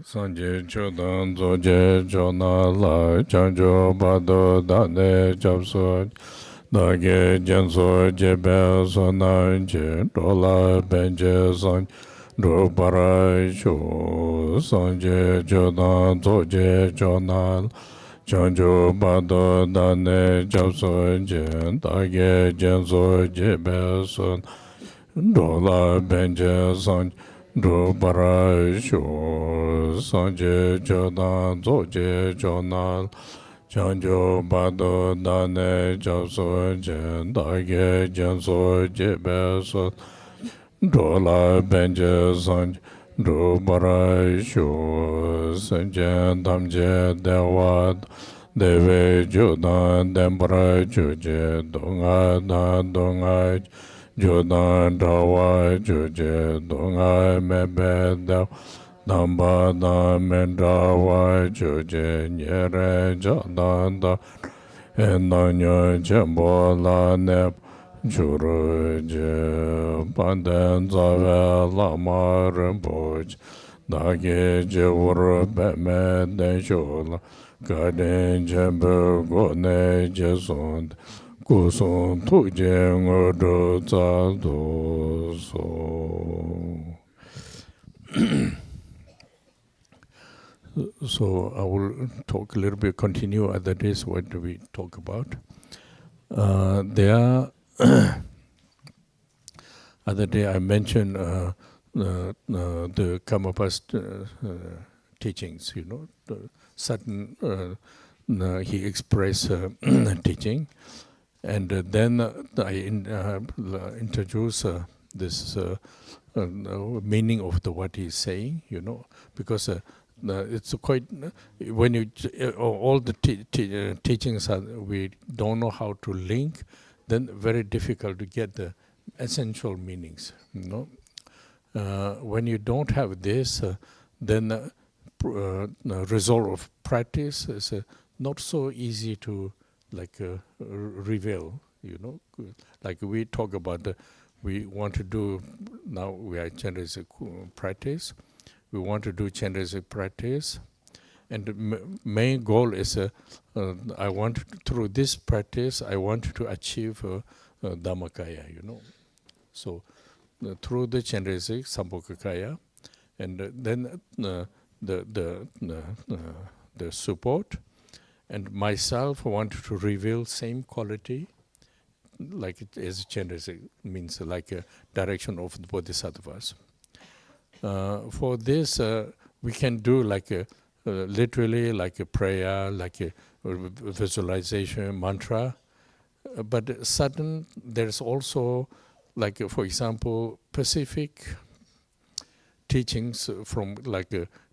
Sanje chodan zoje chona la chanjo bado dane chapso dage janso jebe sonan je dola benje san do para sho sanje chodan zoje chona chanjo bado dane chapso je dage janso jebe son dola benje san do para sho sanje chodan zoje chona chanjo bado dane japso jen dage janso jebe so dola benje sanj do bara sho sanjen damje dewad deve jodan dembra joje donga da donga jodan dawa joje donga mebe da Damba da mendra wa joje nyere jadan da enanyo jembo la nep juru je panden zave lama rimpoché dage je wuru beme den shola gaden jembo gone je sond kusun tuje ngodo za do so. So I will talk a little bit, continue other days what do we talk about. There, other day I mentioned the Karmapa's teachings, the certain, he expressed teaching, and then I introduce this meaning of what he's saying, because it's quite, when you, all the teachings are, we don't know how to link, then very difficult to get the essential meanings, When you don't have this, then result of practice is not so easy to reveal, Like we talk about, we want to do, now we are Chenresi practice, we want to do Chenrezi practice, and the main goal is I want through this practice I want to achieve Dhammakaya, So through the Chenrezi Sambhogakaya, and then the support, and myself want to reveal same quality, like it is Chenrezi means like a direction of the Bodhisattvas. For this, we can do literally like a prayer, like a visualization, mantra. But sudden, there's also, for example, Pacific teachings from a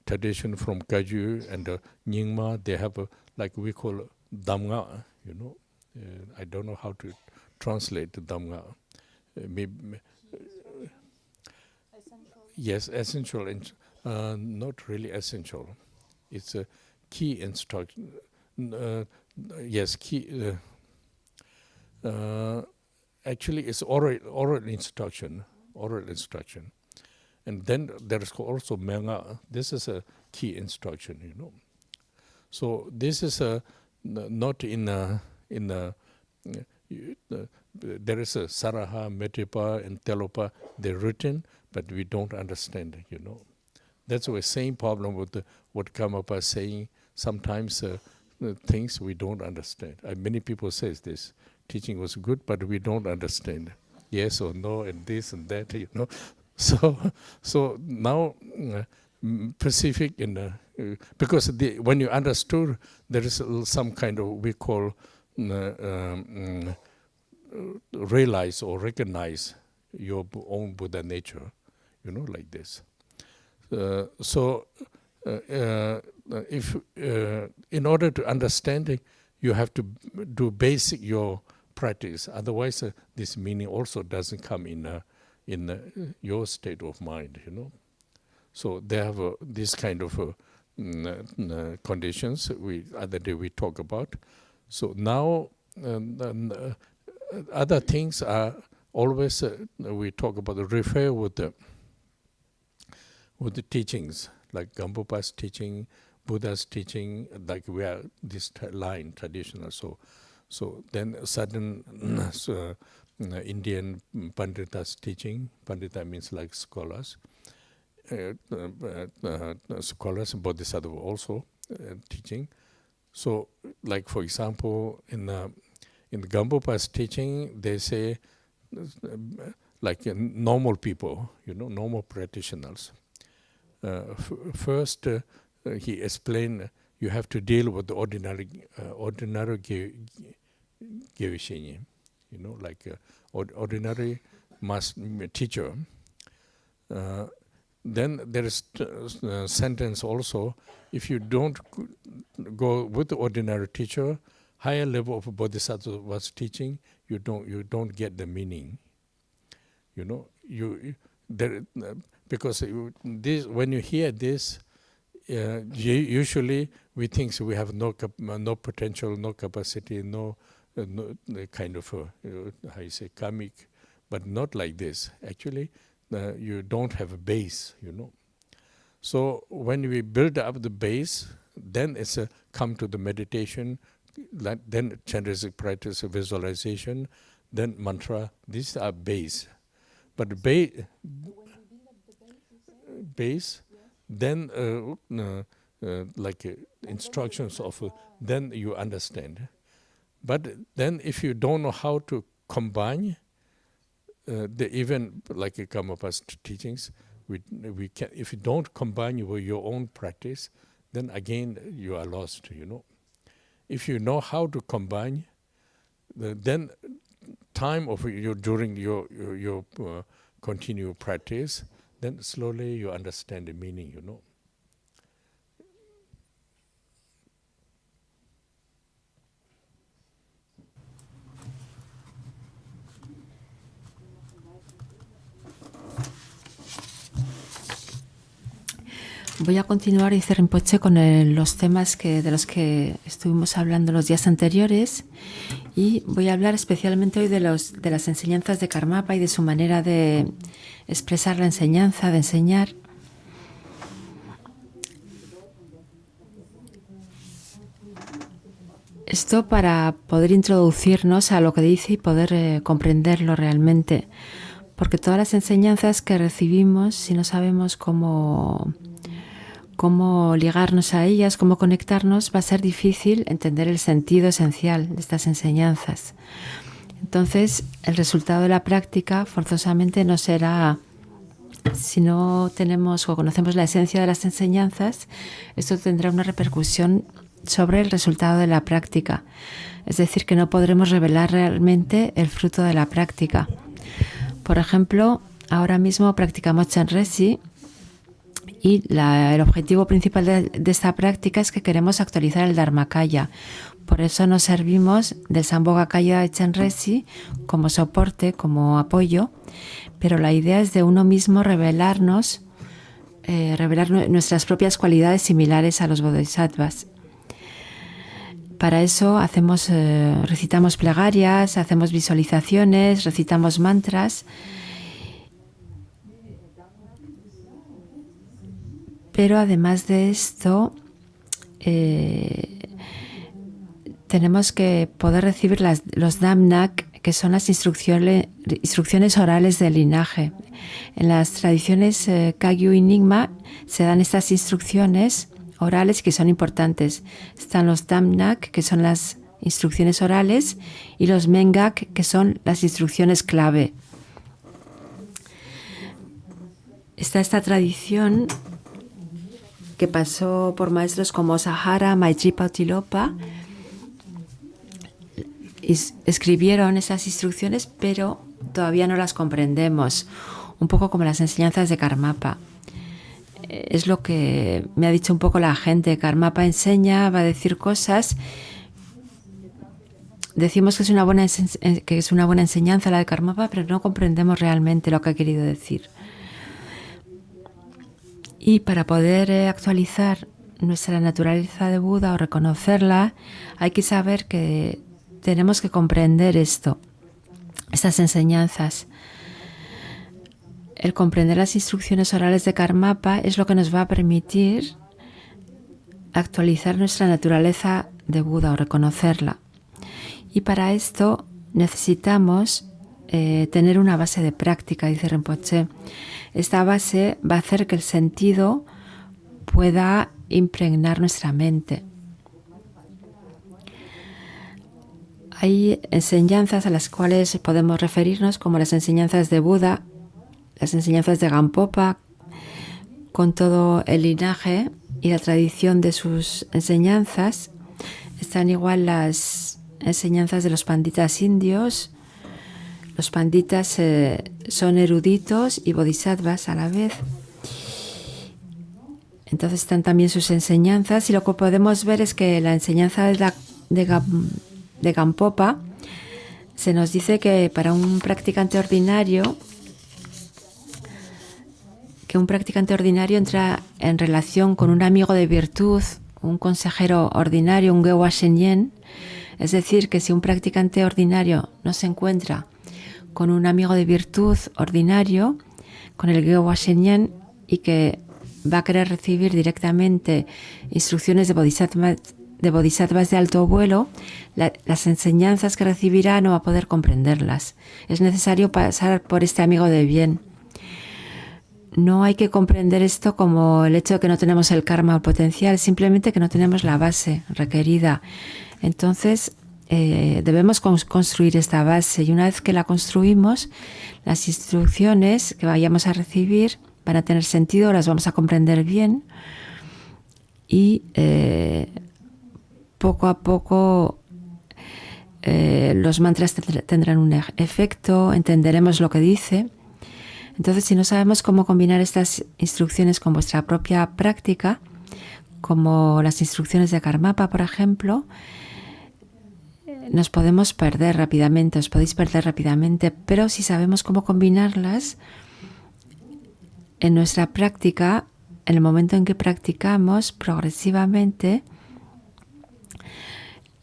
tradition from Kaju and Nyingma. They have we call Dhamma, I don't know how to translate the Dhamma. Maybe, yes, essential, not really essential. It's a key instruction. Yes, key. Actually, it's oral instruction, and then there's also menga. This is a key instruction, So this is not in there is a Saraha, Metipa, and Telopa. They're written, but we don't understand, That's the same problem with what Karmapa is saying. Sometimes things we don't understand. Many people say this. Teaching was good, but we don't understand. Yes or no, and this and that, So now Pacific, because when you understood, there is some kind of, we call, realize or recognize your own Buddha nature, like this. If in order to understand it, you have to do basic your practice. Otherwise, this meaning also doesn't come in your state of mind, So they have this kind of conditions. Other day we talk about. So now other things are always we talk about refer with the teachings, like Gampopa's teaching, Buddha's teaching, like we are this line traditional. So then certain Indian Pandita's teaching, Pandita means like scholars, scholars, Bodhisattva also teaching. So, like for example, in Gampopa's teaching, they say like normal people, normal practitioners. First, he explained you have to deal with the ordinary Gyevishini, like ordinary teacher. Then there is a sentence also, if you don't go with the ordinary teacher, higher level of Bodhisattva was teaching, you don't get the meaning. Because this, when you hear this, usually we think we have no potential, no capacity, no kind of how you say karmic, but not like this. Actually, you don't have a base, So when we build up the base, then it's come to the meditation, then Chenresi practice, visualization, then mantra. These are base. But base, then like instructions of, then you understand. But then if you don't know how to combine, even like Karmapa's teachings, we can, if you don't combine with your own practice, then again you are lost, If you know how to combine, then time of during your continued practice, then slowly you understand the meaning, Voy a continuar, dice Rinpoché, con los temas de los que estuvimos hablando los días anteriores, y voy a hablar especialmente hoy de las enseñanzas de Karmapa y de su manera de expresar la enseñanza, de enseñar. Esto para poder introducirnos a lo que dice y poder comprenderlo realmente, porque todas las enseñanzas que recibimos, si no sabemos cómo ligarnos a ellas, cómo conectarnos, va a ser difícil entender el sentido esencial de estas enseñanzas. Entonces, el resultado de la práctica forzosamente no será, si no tenemos o conocemos la esencia de las enseñanzas, esto tendrá una repercusión sobre el resultado de la práctica. Es decir, que no podremos revelar realmente el fruto de la práctica. Por ejemplo, ahora mismo practicamos Chenresi, y el objetivo principal de esta práctica es que queremos actualizar el Dharmakaya. Por eso nos servimos del Sambhogakaya de Chenresi como soporte, como apoyo, pero la idea es de uno mismo revelar nuestras propias cualidades similares a los bodhisattvas. Para eso recitamos plegarias, hacemos visualizaciones, recitamos mantras. Pero además de esto, tenemos que poder recibir los Damnak, que son las instrucciones orales del linaje. En las tradiciones Kagyu y Nyingma se dan estas instrucciones orales que son importantes. Están los Damnak, que son las instrucciones orales, y los Mengak, que son las instrucciones clave. Está esta tradición que pasó por maestros como Sahara, Maitripa o Tilopa, escribieron esas instrucciones, pero todavía no las comprendemos, un poco como las enseñanzas de Karmapa. Es lo que me ha dicho un poco la gente. Karmapa enseña, va a decir cosas. Decimos que es una buena enseñanza la de Karmapa, pero no comprendemos realmente lo que ha querido decir. Y para poder actualizar nuestra naturaleza de Buda o reconocerla, hay que saber que tenemos que comprender estas enseñanzas. el comprender las instrucciones orales de Karmapa es lo que nos va a permitir actualizar nuestra naturaleza de Buda o reconocerla. Y para esto necesitamos tener una base de práctica, dice Rinpoché. Esta base va a hacer que el sentido pueda impregnar nuestra mente. Hay enseñanzas a las cuales podemos referirnos como las enseñanzas de Buda, las enseñanzas de Gampopa, con todo el linaje y la tradición de sus enseñanzas. Están igual las enseñanzas de los panditas indios. Los panditas son eruditos y bodhisattvas a la vez. Entonces están también sus enseñanzas y lo que podemos ver es que la enseñanza de Gampopa se nos dice que para un practicante ordinario, entra en relación con un amigo de virtud, un consejero ordinario, un Gewa Shenyen. Es decir, que si un practicante ordinario no se encuentra con un amigo de virtud ordinario, con el Gewa Shenyen, y que va a querer recibir directamente instrucciones de bodhisattvas de alto vuelo, las enseñanzas que recibirá no va a poder comprenderlas. Es necesario pasar por este amigo de bien. No hay que comprender esto como el hecho de que no tenemos el karma o el potencial, simplemente que no tenemos la base requerida. Entonces, debemos construir esta base y una vez que la construimos, las instrucciones que vayamos a recibir van a tener sentido, las vamos a comprender bien y poco a poco los mantras tendrán un efecto, entenderemos lo que dice. Entonces, si no sabemos cómo combinar estas instrucciones con vuestra propia práctica, como las instrucciones de Karmapa, por ejemplo, nos podemos perder rápidamente, os podéis perder rápidamente, pero si sabemos cómo combinarlas en nuestra práctica, en el momento en que practicamos progresivamente,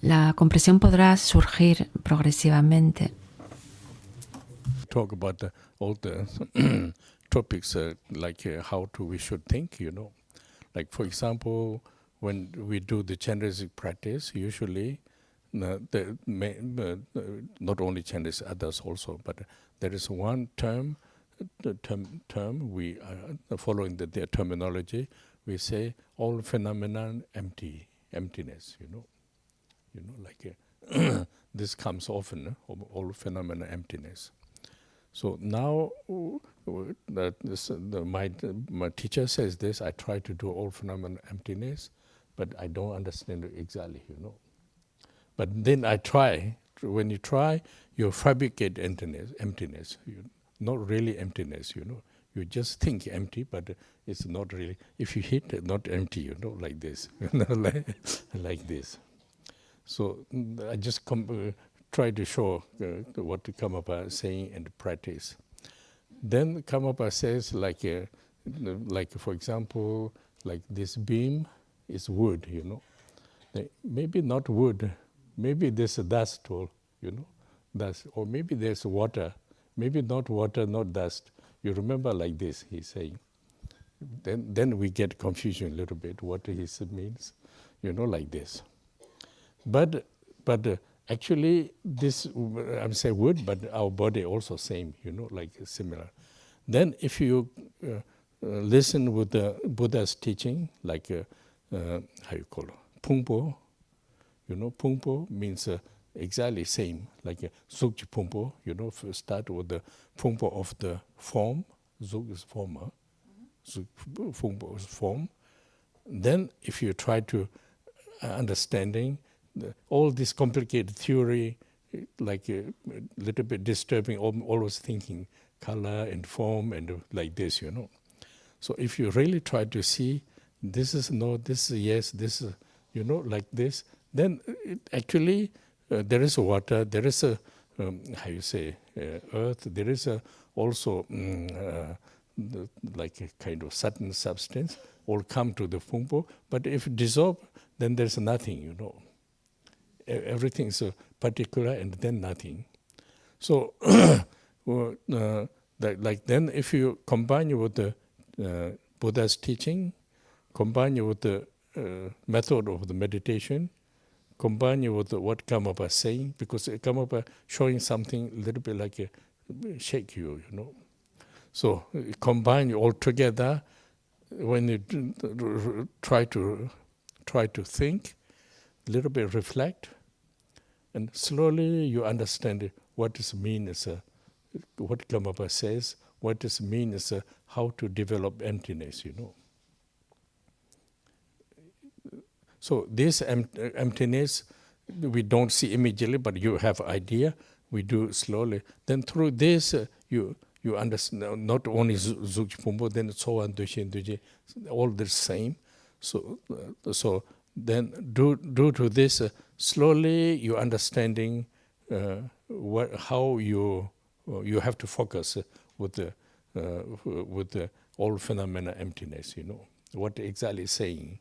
la comprensión podrá surgir progresivamente. Talk about all the topics like how we should think, Like, for example, when we do the Chenresi practice, usually, not only Chenresi, others also, but there is one term we are following their terminology. We say all phenomena emptiness, like this comes often, all phenomena emptiness. So now my teacher says this, I try to do all phenomena emptiness, but I don't understand it exactly, But then I try. When you try, you fabricate emptiness. Not really emptiness, You just think empty, but it's not really. If you hit it, not empty, like this, like this. So I just try to show what Karmapa is saying and practice. Then Karmapa says, like for example, like this beam is wood, Maybe not wood, maybe there's a dust, dust, or maybe there's water, maybe not water, not dust. You remember like this, he's saying. Then we get confusion a little bit, what he means, like this. But actually, this, I'm saying wood, but our body also same, like similar. Then if you listen with the Buddha's teaching, like, how you call it, Pungpo, Pungpo means exactly same, like Sukji Pungpo, start with the Pungpo of the form, Zuk is former, Pungpo is form. Then if you try to understanding, all this complicated theory, like a little bit disturbing, always thinking color and form and like this, So if you really try to see, this is no, this is yes, this is, like this, then actually there is water, there is a, how you say, earth, there is also like a kind of certain substance, all come to the Pungpo, but if dissolve, then there's nothing, Everything is particular and then nothing. So Like then, if you combine with the Buddha's teaching, combine with the method of the meditation, combine with what Karmapa is saying, because Karmapa showing something a little bit like shake you, you know. So combine all together. When you try to think, a little bit reflect, and slowly you understand what does mean is what Karmapa says. What does mean is how to develop emptiness, you know. So this emptiness we don't see immediately, but you have idea. We do slowly. Then through this you understand not only Zugpumbo, then so on, all the same. So then due to this, slowly you understanding how you have to focus with the all phenomena emptiness. You know what exactly saying.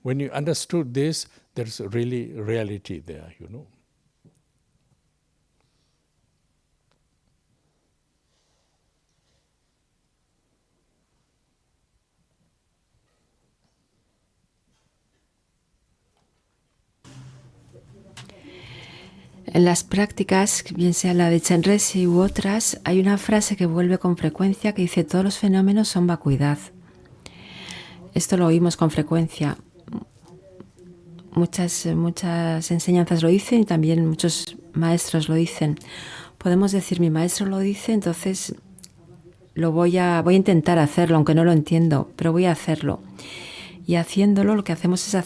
When you understood this, there's really reality there. You know. En las prácticas, bien sea la de Chenresi u otras, hay una frase que vuelve con frecuencia que dice: todos los fenómenos son vacuidad. Esto lo oímos con frecuencia. Muchas enseñanzas lo dicen y también muchos maestros lo dicen. Podemos decir, mi maestro lo dice, entonces voy a intentar hacerlo, aunque no lo entiendo, pero voy a hacerlo. Y haciéndolo lo que hacemos es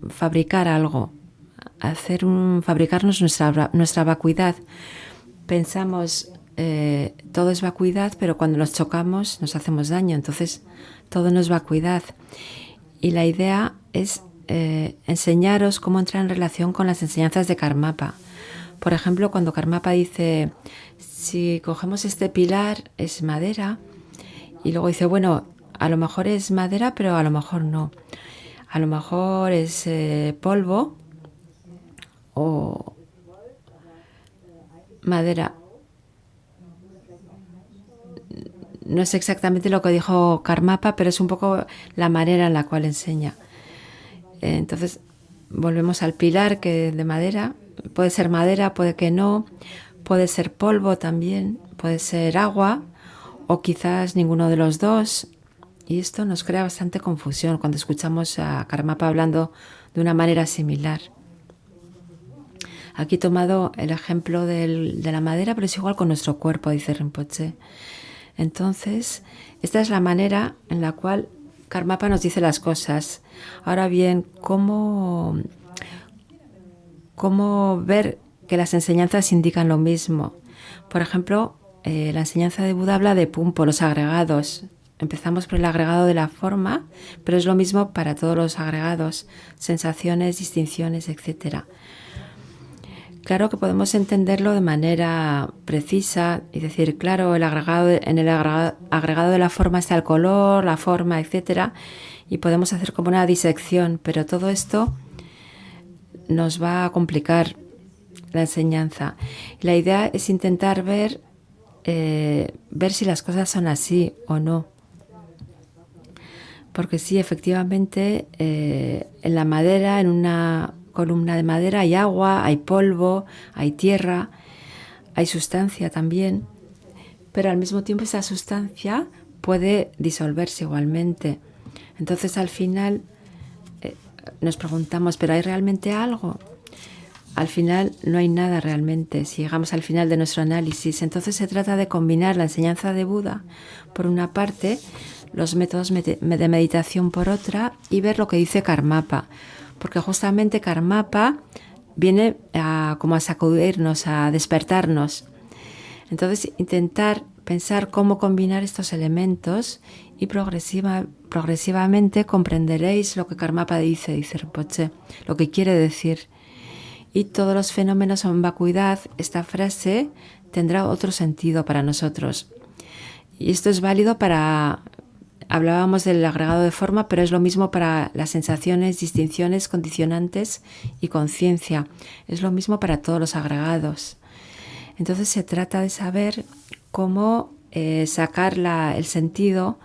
fabricar algo. Fabricarnos nuestra vacuidad. Pensamos todo es vacuidad, pero cuando nos chocamos nos hacemos daño, entonces todo no es vacuidad. Y la idea es enseñaros cómo entrar en relación con las enseñanzas de Karmapa. Por ejemplo, cuando Karmapa dice, si cogemos este pilar es madera, y luego dice, bueno, a lo mejor es madera, pero a lo mejor no. A lo mejor es polvo o madera. No es exactamente lo que dijo Karmapa, pero es un poco la manera en la cual enseña. Entonces, volvemos al pilar, que de madera. Puede ser madera, puede que no. Puede ser polvo también. Puede ser agua. O quizás ninguno de los dos. Y esto nos crea bastante confusión cuando escuchamos a Karmapa hablando de una manera similar. Aquí he tomado el ejemplo de la madera, pero es igual con nuestro cuerpo, dice Rinpoché. Entonces, esta es la manera en la cual Karmapa nos dice las cosas. Ahora bien, ¿cómo ver que las enseñanzas indican lo mismo? Por ejemplo, la enseñanza de Buda habla de pumpo, los agregados. Empezamos por el agregado de la forma, pero es lo mismo para todos los agregados, sensaciones, distinciones, etc. Claro que podemos entenderlo de manera precisa y decir, claro, en el agregado de la forma está el color, la forma, etc. Y podemos hacer como una disección, pero todo esto nos va a complicar la enseñanza. La idea es intentar ver si las cosas son así o no. Porque sí, efectivamente, en la madera, en una columna de madera hay agua, hay polvo, hay tierra, hay sustancia también, pero al mismo tiempo esa sustancia puede disolverse igualmente. Entonces al final nos preguntamos, ¿pero hay realmente algo? Al final no hay nada realmente, si llegamos al final de nuestro análisis. Entonces se trata de combinar la enseñanza de Buda, por una parte, los métodos de meditación por otra, y ver lo que dice Karmapa. Porque justamente Karmapa viene como a sacudirnos, a despertarnos. Entonces, intentar pensar cómo combinar estos elementos y progresivamente comprenderéis lo que Karmapa dice Rinpoché, lo que quiere decir. Y todos los fenómenos son vacuidad. Esta frase tendrá otro sentido para nosotros. Y esto es válido para... Hablábamos del agregado de forma, pero es lo mismo para las sensaciones, distinciones, condicionantes y conciencia. Es lo mismo para todos los agregados. Entonces se trata de saber cómo sacar el sentido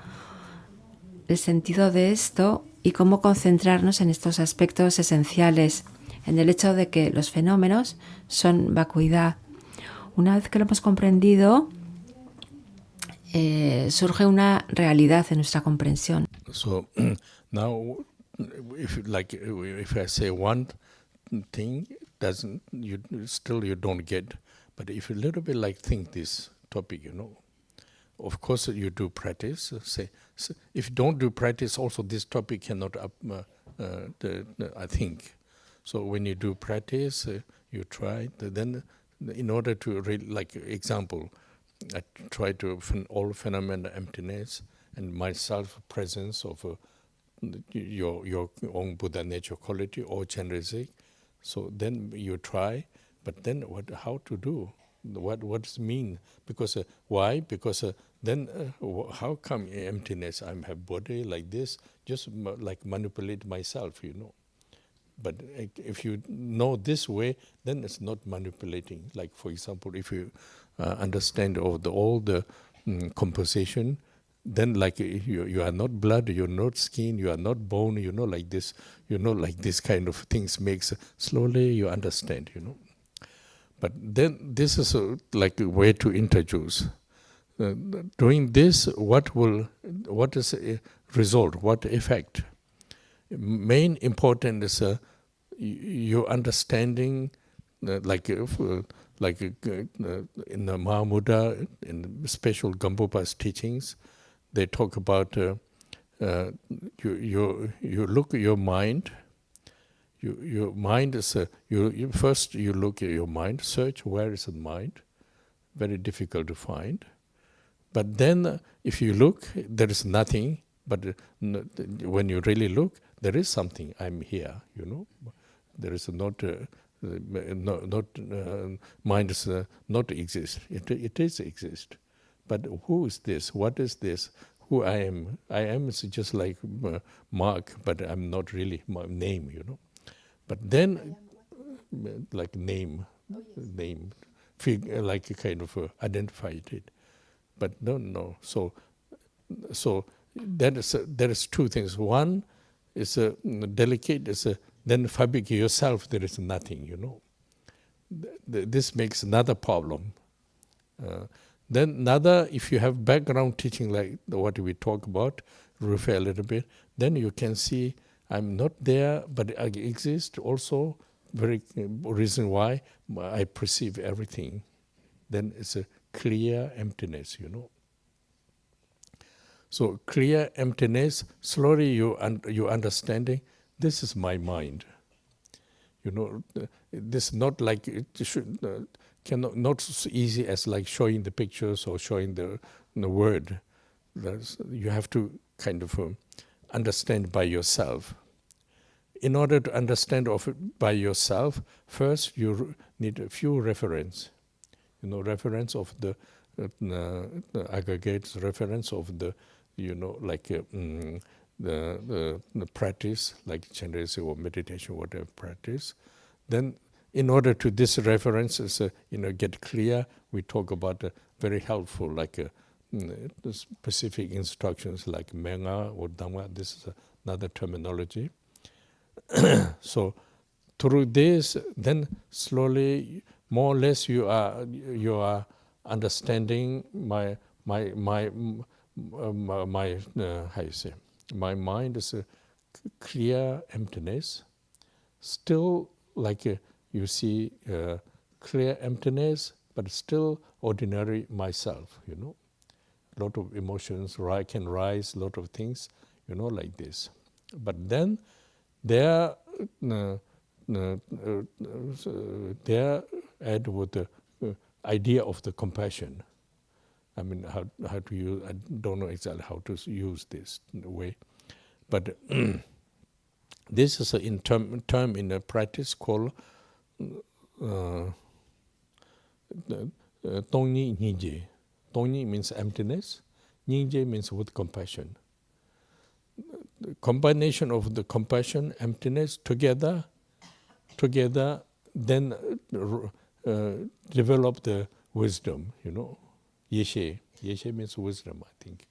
de esto y cómo concentrarnos en estos aspectos esenciales, en el hecho de que los fenómenos son vacuidad. Una vez que lo hemos comprendido, surge una realidad en nuestra comprensión. So now, if I say one thing, you don't get. But if you a little bit think this topic, of course you do practice. If you don't do practice, also this topic cannot I think. So when you do practice, you try. Then, in order to example, I try to all phenomena emptiness and myself presence of your own Buddha nature quality or Chenrezik. So then you try, but then how to do? What does it mean? Because why? Because then how come emptiness? I have body like this, just manipulate myself, But if you know this way, then it's not manipulating. Like, for example, if you understand all the composition, then you are not blood, you're not skin, you are not bone, like this, this kind of things makes slowly you understand, But then this is a way to introduce. Doing this, what is a result, what effect? Main important is your understanding, in the Mahamudra, in special Gampopa's teachings, they talk about you look at your mind. Your mind is first you look at your mind, search where is the mind. Very difficult to find. But then if you look, there is nothing. But when you really look, there is something. I'm here, There is not mind does not exist. It is exist. But who is this? What is this? Who I am? I am is just like Mark, but I'm not really my name, But then, name, kind of identified it. But no. So there is two things. One is delicate. Then fabricate yourself. There is nothing. This makes another problem. Then another, if you have background teaching like what we talk about, refer a little bit, then you can see I'm not there, but I exist also. Very reason why I perceive everything. Then it's a clear emptiness, So clear emptiness, slowly you understanding, this is my mind. This not like it should not so easy as showing the pictures or showing the word. You have to kind of understand by yourself. In order to understand by yourself, first you need a few reference. Reference of the aggregates, reference of the the practice, like Chenresi or meditation, whatever practice. Then, in order to this references, get clear, we talk about very helpful, specific instructions like Menga or Dhamma. This is another terminology. So, through this, then slowly, more or less, you are understanding my how you say, my mind is a clear emptiness. Still, you see, clear emptiness, but still ordinary myself. A lot of emotions can rise, lot of things, like this. But then there add with the idea of the compassion. I mean, how to use, I don't know exactly how to use this way. But this is a term in a practice called Tongni Nije. Tongni means emptiness. Nije means with compassion. The combination of the compassion, emptiness together, then develop the wisdom, Yeshe. Yeshe means wisdom, I think.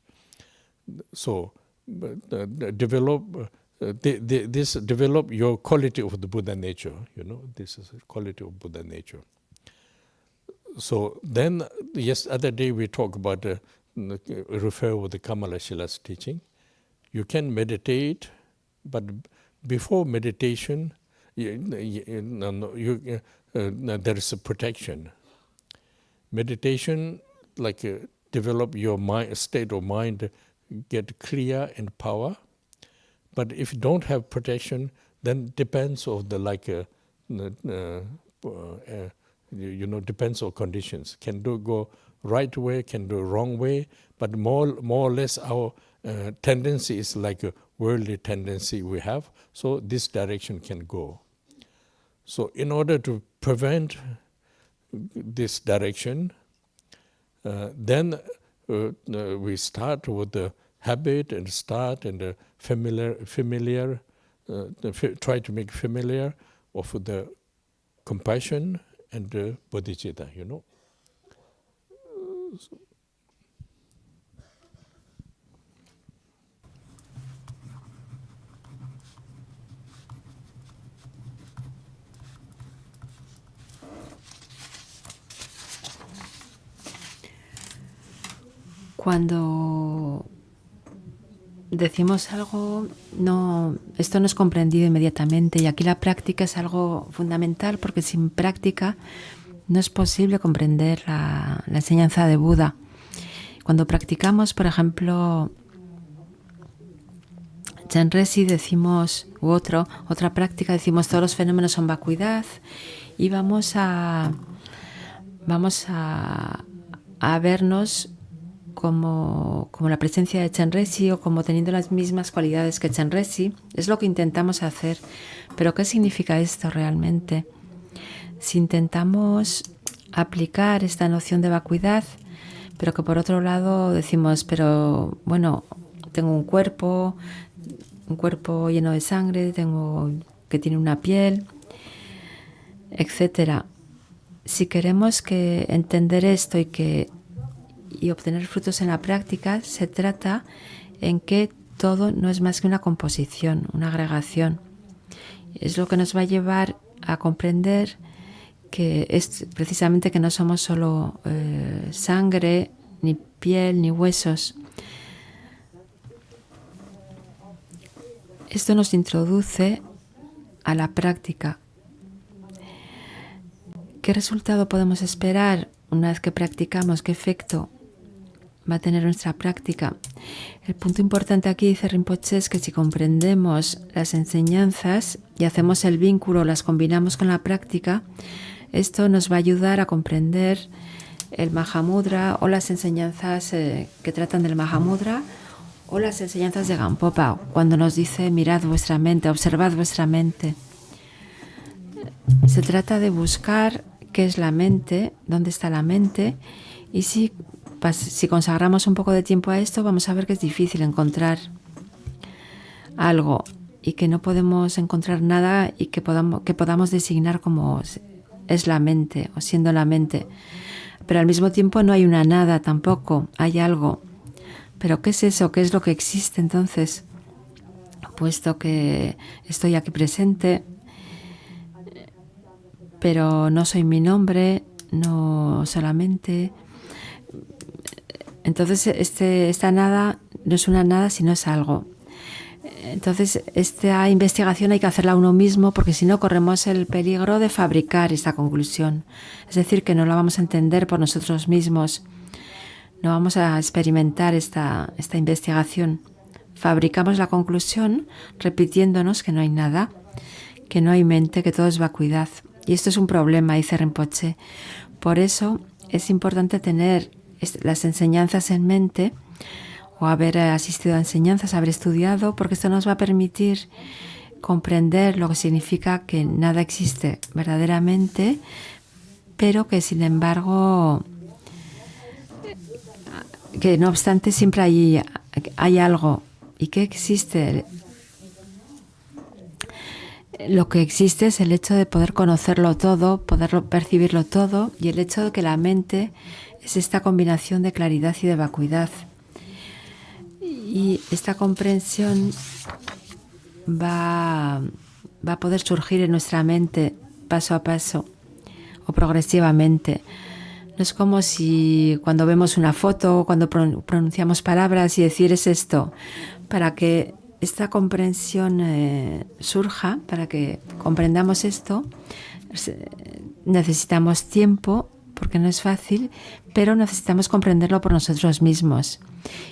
So, develop your quality of the Buddha nature. This is a quality of Buddha nature. So then, other day we talked about refer with the Kamala Shila's teaching. You can meditate, but before meditation, there is a protection. Meditation, develop your mind, state of mind, get clear and power. But if you don't have protection, then depends on depends on conditions. Can go right way, can do wrong way, but more or less our tendency is like a worldly tendency we have. So this direction can go. So in order to prevent this direction, then we start with the habit and familiar, try to make familiar of the compassion and the bodhicitta, Cuando decimos algo, esto no es comprendido inmediatamente, y aquí la práctica es algo fundamental, porque sin práctica no es posible comprender la enseñanza de Buda. Cuando practicamos, por ejemplo, Chenresi decimos, otra práctica, decimos todos los fenómenos son vacuidad, y vamos a vernos como la presencia de Chenresi o como teniendo las mismas cualidades que Chenresi. Es lo que intentamos hacer. Pero ¿qué significa esto realmente? Si intentamos aplicar esta noción de vacuidad, pero que por otro lado decimos, pero bueno, tengo un cuerpo lleno de sangre, que tiene una piel, etcétera. Si queremos entender esto y obtener frutos en la práctica, se trata en que todo no es más que una composición, una agregación. Es lo que nos va a llevar a comprender que es precisamente que no somos solo sangre, ni piel, ni huesos. Esto nos introduce a la práctica. ¿Qué resultado podemos esperar una vez que practicamos? ¿Qué efecto va a tener nuestra práctica? El punto importante aquí, dice Rinpoché, es que si comprendemos las enseñanzas y hacemos el vínculo, las combinamos con la práctica, esto nos va a ayudar a comprender el Mahamudra o las enseñanzas que tratan del Mahamudra o las enseñanzas de Gampopa, cuando nos dice mirad vuestra mente, observad vuestra mente. Se trata de buscar qué es la mente, dónde está la mente, y si consagramos un poco de tiempo a esto, vamos a ver que es difícil encontrar algo y que no podemos encontrar nada y que podamos designar como es la mente o siendo la mente. Pero al mismo tiempo no hay una nada tampoco, hay algo. ¿Pero qué es eso? ¿Qué es lo que existe entonces? Puesto que estoy aquí presente, pero no soy mi nombre, no solamente. Entonces esta nada no es una nada, sino es algo. Entonces esta investigación hay que hacerla uno mismo, porque si no corremos el peligro de fabricar esta conclusión. Es decir, que no la vamos a entender por nosotros mismos. No vamos a experimentar esta investigación. Fabricamos la conclusión repitiéndonos que no hay nada, que no hay mente, que todo es vacuidad. Y esto es un problema, dice Rinpoché. Por eso es importante tener las enseñanzas en mente, o haber asistido a enseñanzas, haber estudiado, porque esto nos va a permitir comprender lo que significa que nada existe verdaderamente, pero que sin embargo, que no obstante siempre hay algo. ¿Y qué existe? lo que existe es el hecho de poder conocerlo todo, poder percibirlo todo, y el hecho de que la mente es esta combinación de claridad y de vacuidad. Y esta comprensión va a poder surgir en nuestra mente paso a paso o progresivamente. No es como si cuando vemos una foto, cuando pronunciamos palabras y decir es esto. Para que esta comprensión surja, para que comprendamos esto, necesitamos tiempo, porque no es fácil, pero necesitamos comprenderlo por nosotros mismos.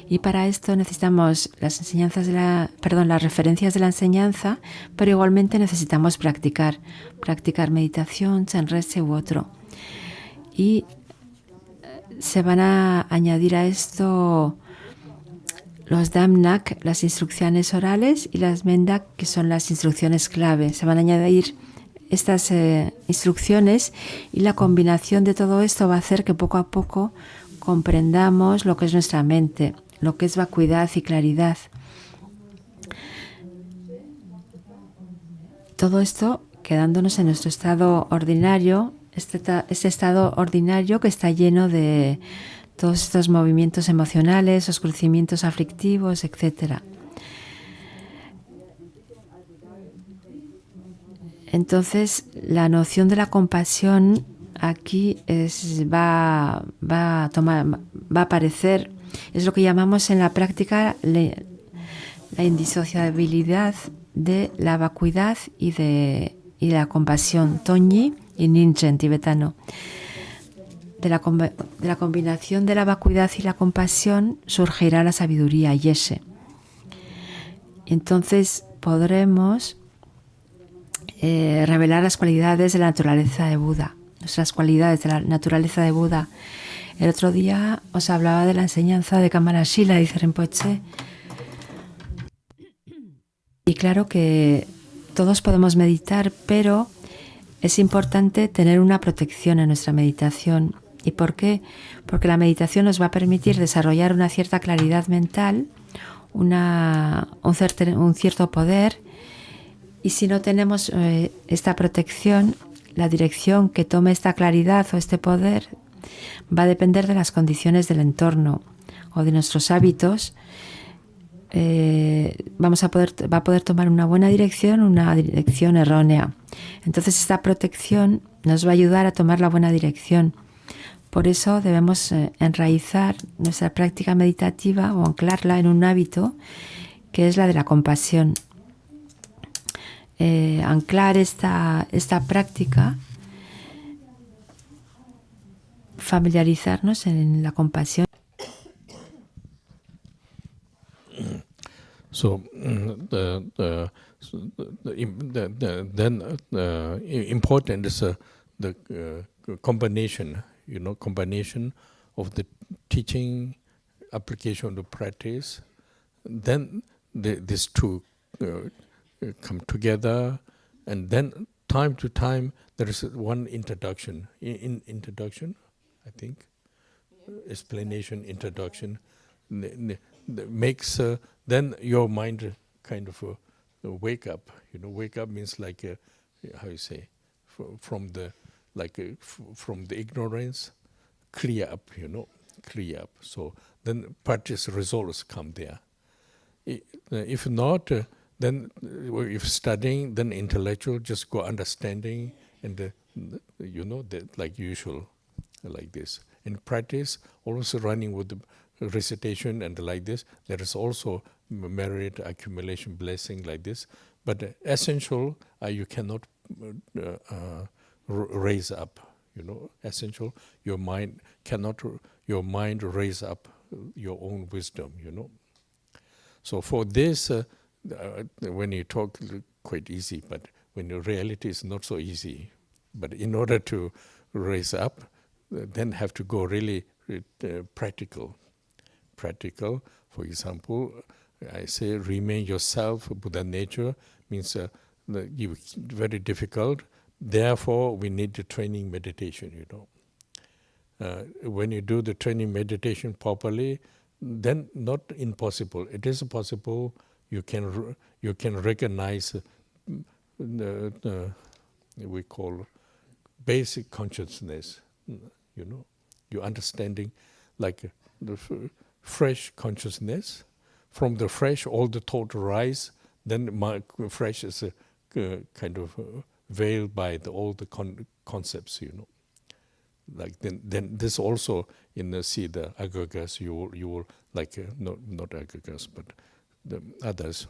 Y para esto necesitamos las referencias de la enseñanza, pero igualmente necesitamos practicar meditación, Chenresi u otro. Y se van a añadir a esto los damnak, las instrucciones orales, y las mendak, que son las instrucciones clave. Se van a añadir estas instrucciones, y la combinación de todo esto va a hacer que poco a poco comprendamos lo que es nuestra mente, lo que es vacuidad y claridad. Todo esto quedándonos en nuestro estado ordinario, este estado ordinario que está lleno de todos estos movimientos emocionales, oscurecimientos aflictivos, etc. Entonces, la noción de la compasión aquí va a aparecer. Es lo que llamamos en la práctica la indisociabilidad de la vacuidad y de la compasión, Tonyi y Ninchen tibetano. De la combinación de la vacuidad y la compasión surgirá la sabiduría, Yeshe. Entonces podremos revelar las cualidades de la naturaleza de Buda, nuestras cualidades de la naturaleza de Buda. El otro día os hablaba de la enseñanza de Kamarashila, dice Rinpoché. Y claro que todos podemos meditar, pero es importante tener una protección en nuestra meditación. ¿Y por qué? Porque la meditación nos va a permitir desarrollar una cierta claridad mental, un cierto poder, y si no tenemos esta protección, la dirección que tome esta claridad o este poder va a depender de las condiciones del entorno o de nuestros hábitos. Va a poder tomar una buena dirección, una dirección errónea. Entonces esta protección nos va a ayudar a tomar la buena dirección. Por eso debemos enraizar nuestra práctica meditativa o anclarla en un hábito que es la de la compasión. Anclar esta práctica, familiarizarnos en la compasión. So important is the combination, combination of the teaching, application to practice. Then these two come together, and then time to time there is one introduction. Introduction, I think, explanation, introduction. Makes then your mind kind of wake up. Wake up means like how you say, from the from the ignorance, clear up. Clear up. So then practice results come there. If not, then if studying, then intellectual just go understanding, and like usual, like this. In practice, also running with the recitation and like this, there is also merit accumulation, blessing like this. But essential, you cannot raise up. Essential, your mind cannot. Your mind raise up your own wisdom. So for this, when you talk, quite easy, but when in reality it's not so easy. But in order to raise up, then have to go really practical. Practical, for example, I say remain yourself, Buddha nature, means very difficult. Therefore, we need the training meditation, when you do the training meditation properly, then not impossible. It is possible. You can recognize we call basic consciousness. You know, you're understanding like the fresh consciousness. From the fresh, all the thought arise. Then my fresh is kind of veiled by all the concepts. You know, like then this also in the sido aggregates you will like not aggregates but the others.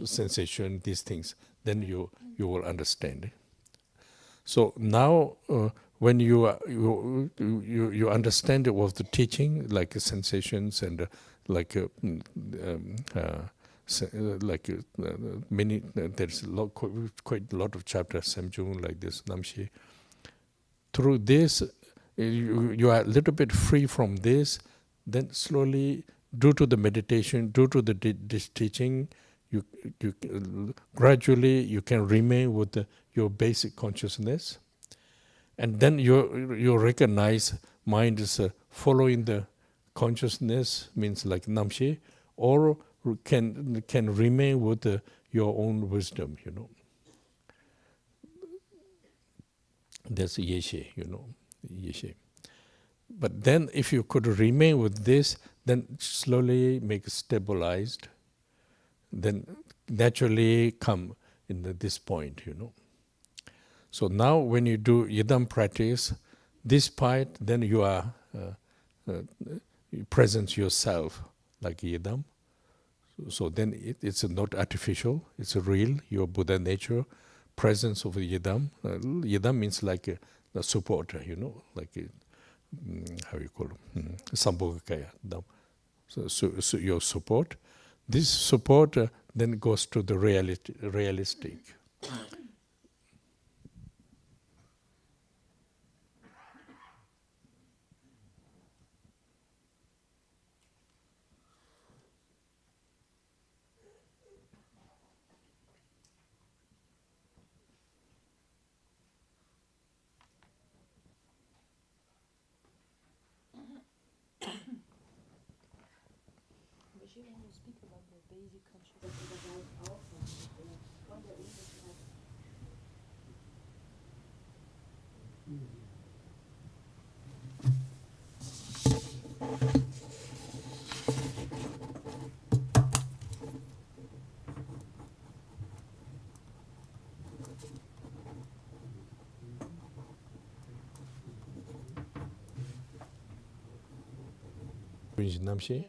Sensation, these things, then you will understand. So now, when you understand of the teaching, like sensations and many, there's quite a lot of chapters, Samjung, like this, Namshi. Through this, you are a little bit free from this. Then slowly, due to the meditation, due to this teaching, you gradually you can remain with your basic consciousness, and then you recognize mind is following the consciousness, means like namshi, or can remain with your own wisdom. You know, that's yeshe. You know, yeshe. But then, if you could remain with this, then slowly make it stabilized. Then naturally come in this point, you know. So now when you do yidam practice, this part, then you are you present yourself like yidam. So then it's not artificial, it's real, your Buddha nature, presence of yidam. Yidam means like a supporter, you know, like how you call it, sambhogakaya. So your support. This support then goes to the realistic.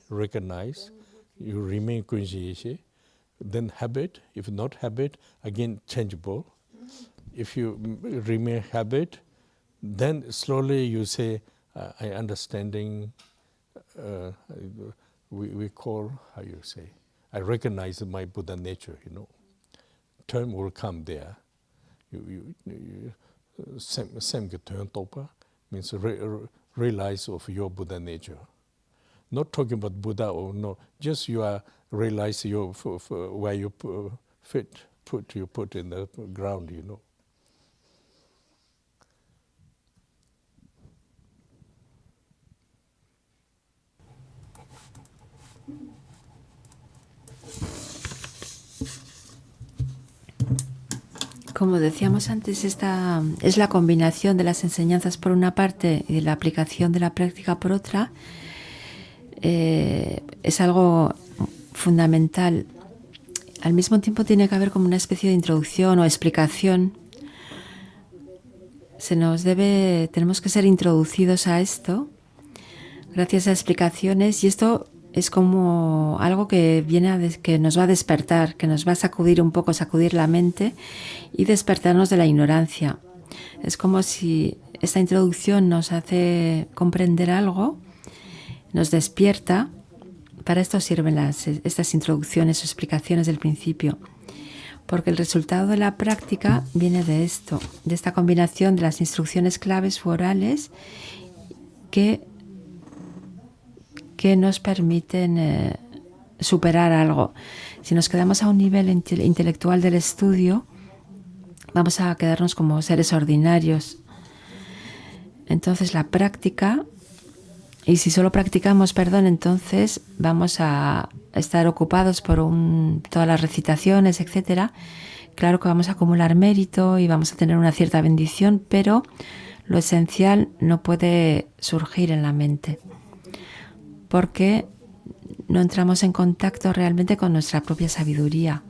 Recognize, you remain kunji. Then habit, if not habit, again changeable. If you remain habit, then slowly you say, I understanding, we call, how you say, I recognize my Buddha nature, you know. Term will come there. Same term topa means realize of your Buddha nature. Not talking about Buddha or no, just you are realize your where you put in the ground, you know. Como decíamos antes, esta es la combinación de las enseñanzas por una parte y de la aplicación de la práctica por otra. Es algo fundamental. Al mismo tiempo tiene que haber como una especie de introducción o explicación. Tenemos que ser introducidos a esto gracias a explicaciones, y esto es como algo que que nos va a despertar, que nos va a sacudir un poco, sacudir la mente y despertarnos de la ignorancia. Es como si esta introducción nos hace comprender algo, nos despierta. Para esto sirven estas introducciones o explicaciones del principio, porque el resultado de la práctica viene de esto, de esta combinación de las instrucciones claves u orales que nos permiten superar algo. Si nos quedamos a un nivel intelectual del estudio, vamos a quedarnos como seres ordinarios. Entonces la práctica Y si solo practicamos perdón, entonces vamos a estar ocupados por todas las recitaciones, etcétera. Claro que vamos a acumular mérito y vamos a tener una cierta bendición, pero lo esencial no puede surgir en la mente, porque no entramos en contacto realmente con nuestra propia sabiduría.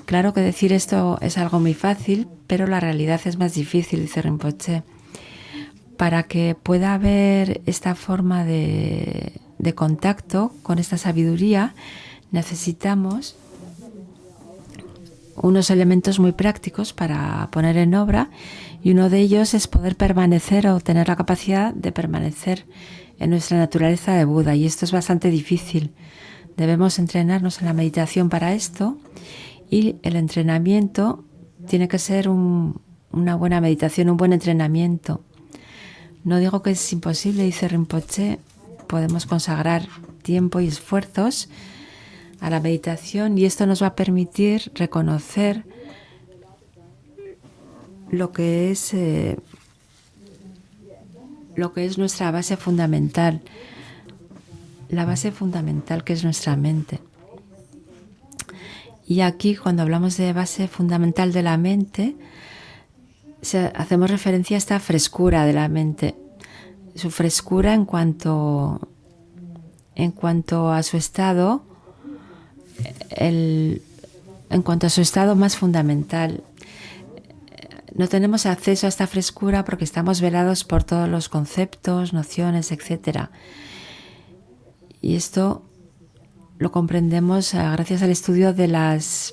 Claro que decir esto es algo muy fácil, pero la realidad es más difícil, dice Rinpoché. Para que pueda haber esta forma de contacto con esta sabiduría, necesitamos unos elementos muy prácticos para poner en obra, y uno de ellos es poder permanecer o tener la capacidad de permanecer en nuestra naturaleza de Buda, y esto es bastante difícil. Debemos entrenarnos en la meditación para esto, y el entrenamiento tiene que ser una buena meditación, un buen entrenamiento. No digo que es imposible, dice Rinpoché, podemos consagrar tiempo y esfuerzos a la meditación, y esto nos va a permitir reconocer lo que es nuestra base fundamental, la base fundamental que es nuestra mente. Y aquí, cuando hablamos de base fundamental de la mente, hacemos referencia a esta frescura de la mente, su frescura en cuanto a su estado, en cuanto a su estado más fundamental. No tenemos acceso a esta frescura porque estamos velados por todos los conceptos, nociones, etc. Y esto lo comprendemos gracias al estudio de las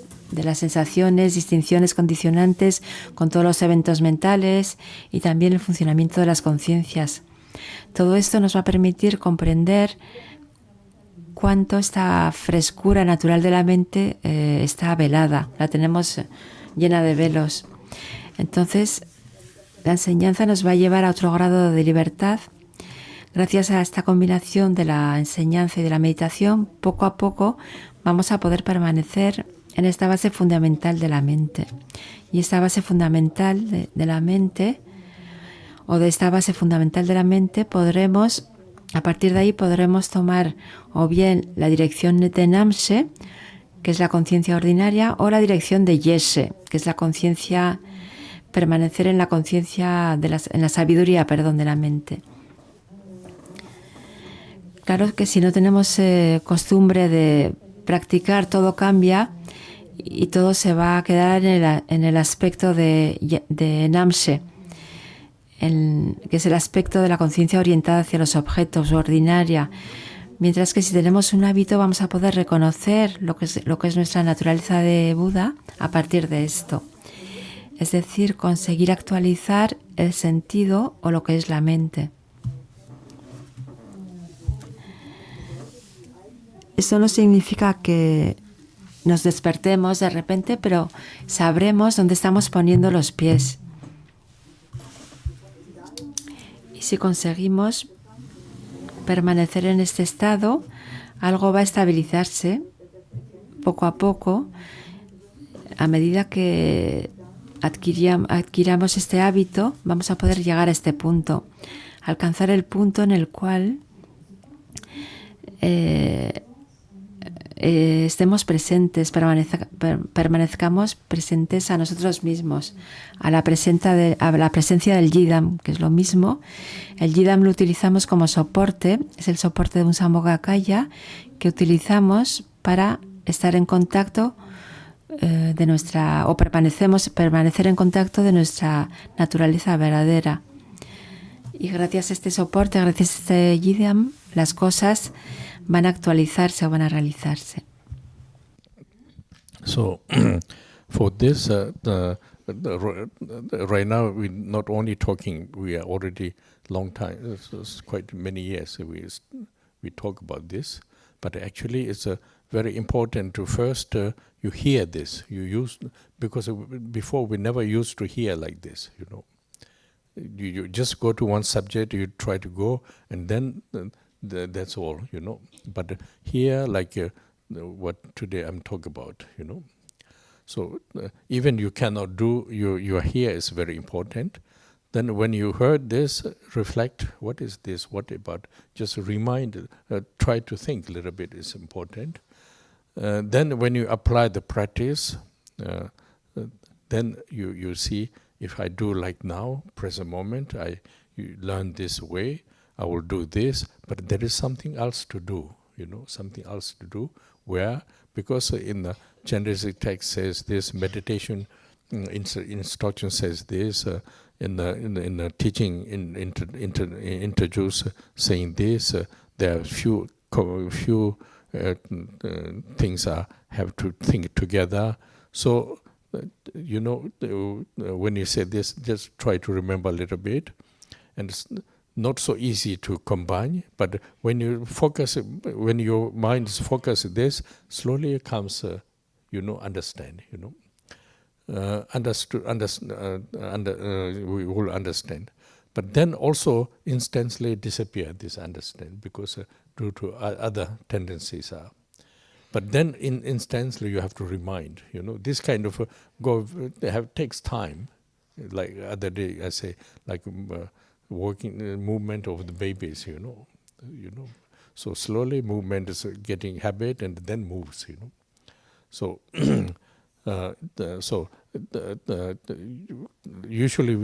sensaciones, distinciones, condicionantes con todos los eventos mentales y también el funcionamiento de las conciencias. Todo esto nos va a permitir comprender cuánto esta frescura natural de la mente está velada, la tenemos llena de velos. Entonces, la enseñanza nos va a llevar a otro grado de libertad. Gracias a esta combinación de la enseñanza y de la meditación, poco a poco vamos a poder permanecer en esta base fundamental de la mente. Y esta base fundamental de la mente, o de esta base fundamental de la mente, a partir de ahí podremos tomar o bien la dirección de Namse, que es la conciencia ordinaria, o la dirección de Yeshe, que es la conciencia, permanecer en la conciencia, en la sabiduría, de la mente. Claro que si no tenemos costumbre de practicar, todo cambia y todo se va a quedar en el aspecto de Namse, que es el aspecto de la conciencia orientada hacia los objetos, ordinaria. Mientras que si tenemos un hábito vamos a poder reconocer lo que es nuestra naturaleza de Buda a partir de esto. Es decir, conseguir actualizar el sentido o lo que es la mente. Eso no significa que nos despertemos de repente, pero sabremos dónde estamos poniendo los pies. Y si conseguimos permanecer en este estado, algo va a estabilizarse poco a poco a medida que adquiramos este hábito. Vamos a poder llegar a este punto, alcanzar el punto en el cual estemos presentes, permanezcamos presentes a nosotros mismos, a la presencia del Yidam, que es lo mismo. El Yidam lo utilizamos como soporte, es el soporte de un Sambhogakaya que utilizamos para estar en contacto permanecer en contacto de nuestra naturaleza verdadera. Y gracias a este soporte, gracias a este Yidam, las cosas van a actualizarse o van a realizarse. So, for this, right now we're not only talking, we are already long time, it's quite many years we talk about this, but actually it's very important to first you hear this, because before we never used to hear like this, you know. You just go to one subject, you try to go, and then that's all, you know. But here, like what today I'm talking about, you know. So even you cannot do, you are here is very important. then when you heard this, reflect, what is this, what about? Just remind, try to think a little bit is important. Then when you apply the practice, then you see, if I do like now, present moment, you learn this way, I will do this, but there is something else to do, something else to do. Where? Because in the Chenresi text says this, meditation instruction says this, in the teaching introduce saying this, there are few things have to think together. So when you say this, just try to remember a little bit, and it's not so easy to combine. But when you focus, when your mind is focused this, slowly it comes, understand. We will understand. But then also instantly disappear this understand, because due to other tendencies are. But then instantly you have to remind, this kind of takes time. Like other day I say, like working movement of the babies, So slowly movement is getting habit and then moves, So usually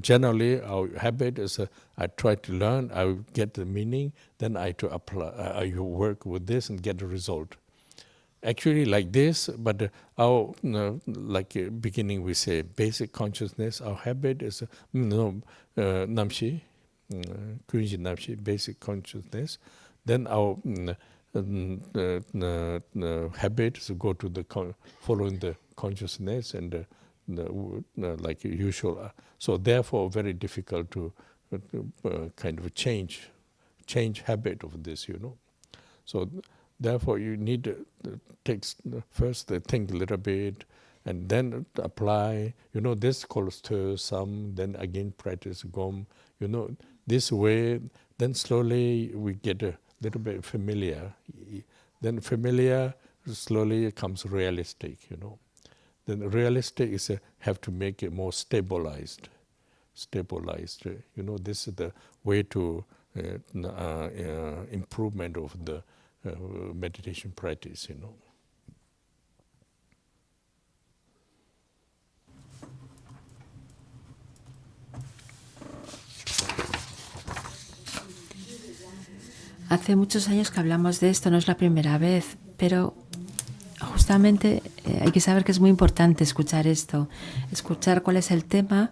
generally our habit is I try to learn, I get the meaning, then I to apply, I work with this and get the result. Actually like this, but our beginning we say basic consciousness. Our habit is namshi, kunji namshi, basic consciousness. Then our habit is to go to the following the consciousness and like usual. So therefore, very difficult to kind of change habit of this, So therefore, you need to first think a little bit and then apply. This calls stir some, then again practice gom. This way, then slowly we get a little bit familiar. Then familiar slowly comes realistic, Then realistic is have to make it more stabilized. This is the way to improvement of the meditation practice, Hace muchos años que hablamos de esto, no es la primera vez, pero justamente hay que saber que es muy importante escuchar esto, escuchar cuál es el tema